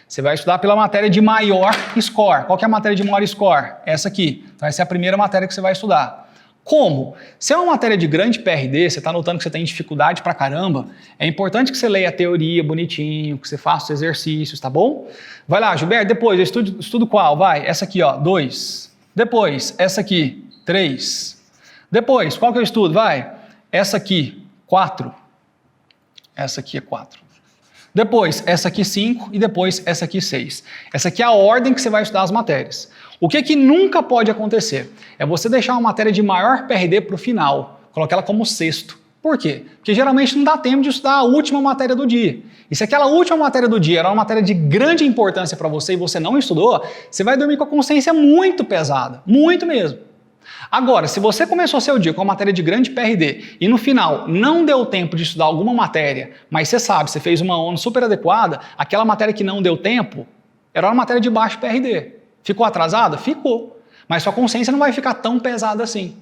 Você vai estudar pela matéria de maior score. Qual que é a matéria de maior score? Essa aqui. Então essa é a primeira matéria que você vai estudar. Como? Se é uma matéria de grande PRD, você está notando que você tem dificuldade pra caramba, é importante que você leia a teoria bonitinho, que você faça os exercícios, tá bom? Vai lá, Gilberto, depois eu estudo qual? Vai, essa aqui, ó, 2. Depois, essa aqui, 3. Depois, qual que eu estudo? Vai, essa aqui, 4. Essa aqui é 4. Depois, essa aqui 5 e depois essa aqui 6. Essa aqui é a ordem que você vai estudar as matérias. O que nunca pode acontecer? É você deixar uma matéria de maior PRD para o final, colocar ela como sexto. Por quê? Porque geralmente não dá tempo de estudar a última matéria do dia. E se aquela última matéria do dia era uma matéria de grande importância para você e você não estudou, você vai dormir com a consciência muito pesada, muito mesmo. Agora, se você começou seu dia com uma matéria de grande PRD e no final não deu tempo de estudar alguma matéria, mas você sabe, você fez uma ONU super adequada, aquela matéria que não deu tempo era uma matéria de baixo PRD. Ficou atrasada? Ficou. Mas sua consciência não vai ficar tão pesada assim.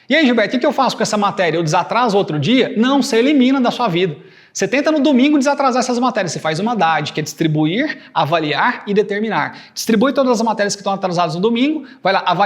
E aí, Gilberto, o que eu faço com essa matéria? Eu desatraso outro dia? Não, você elimina da sua vida. Você tenta no domingo desatrasar essas matérias. Você faz uma DAD, que é distribuir, avaliar e determinar. Distribui todas as matérias que estão atrasadas no domingo, vai lá, avaliar.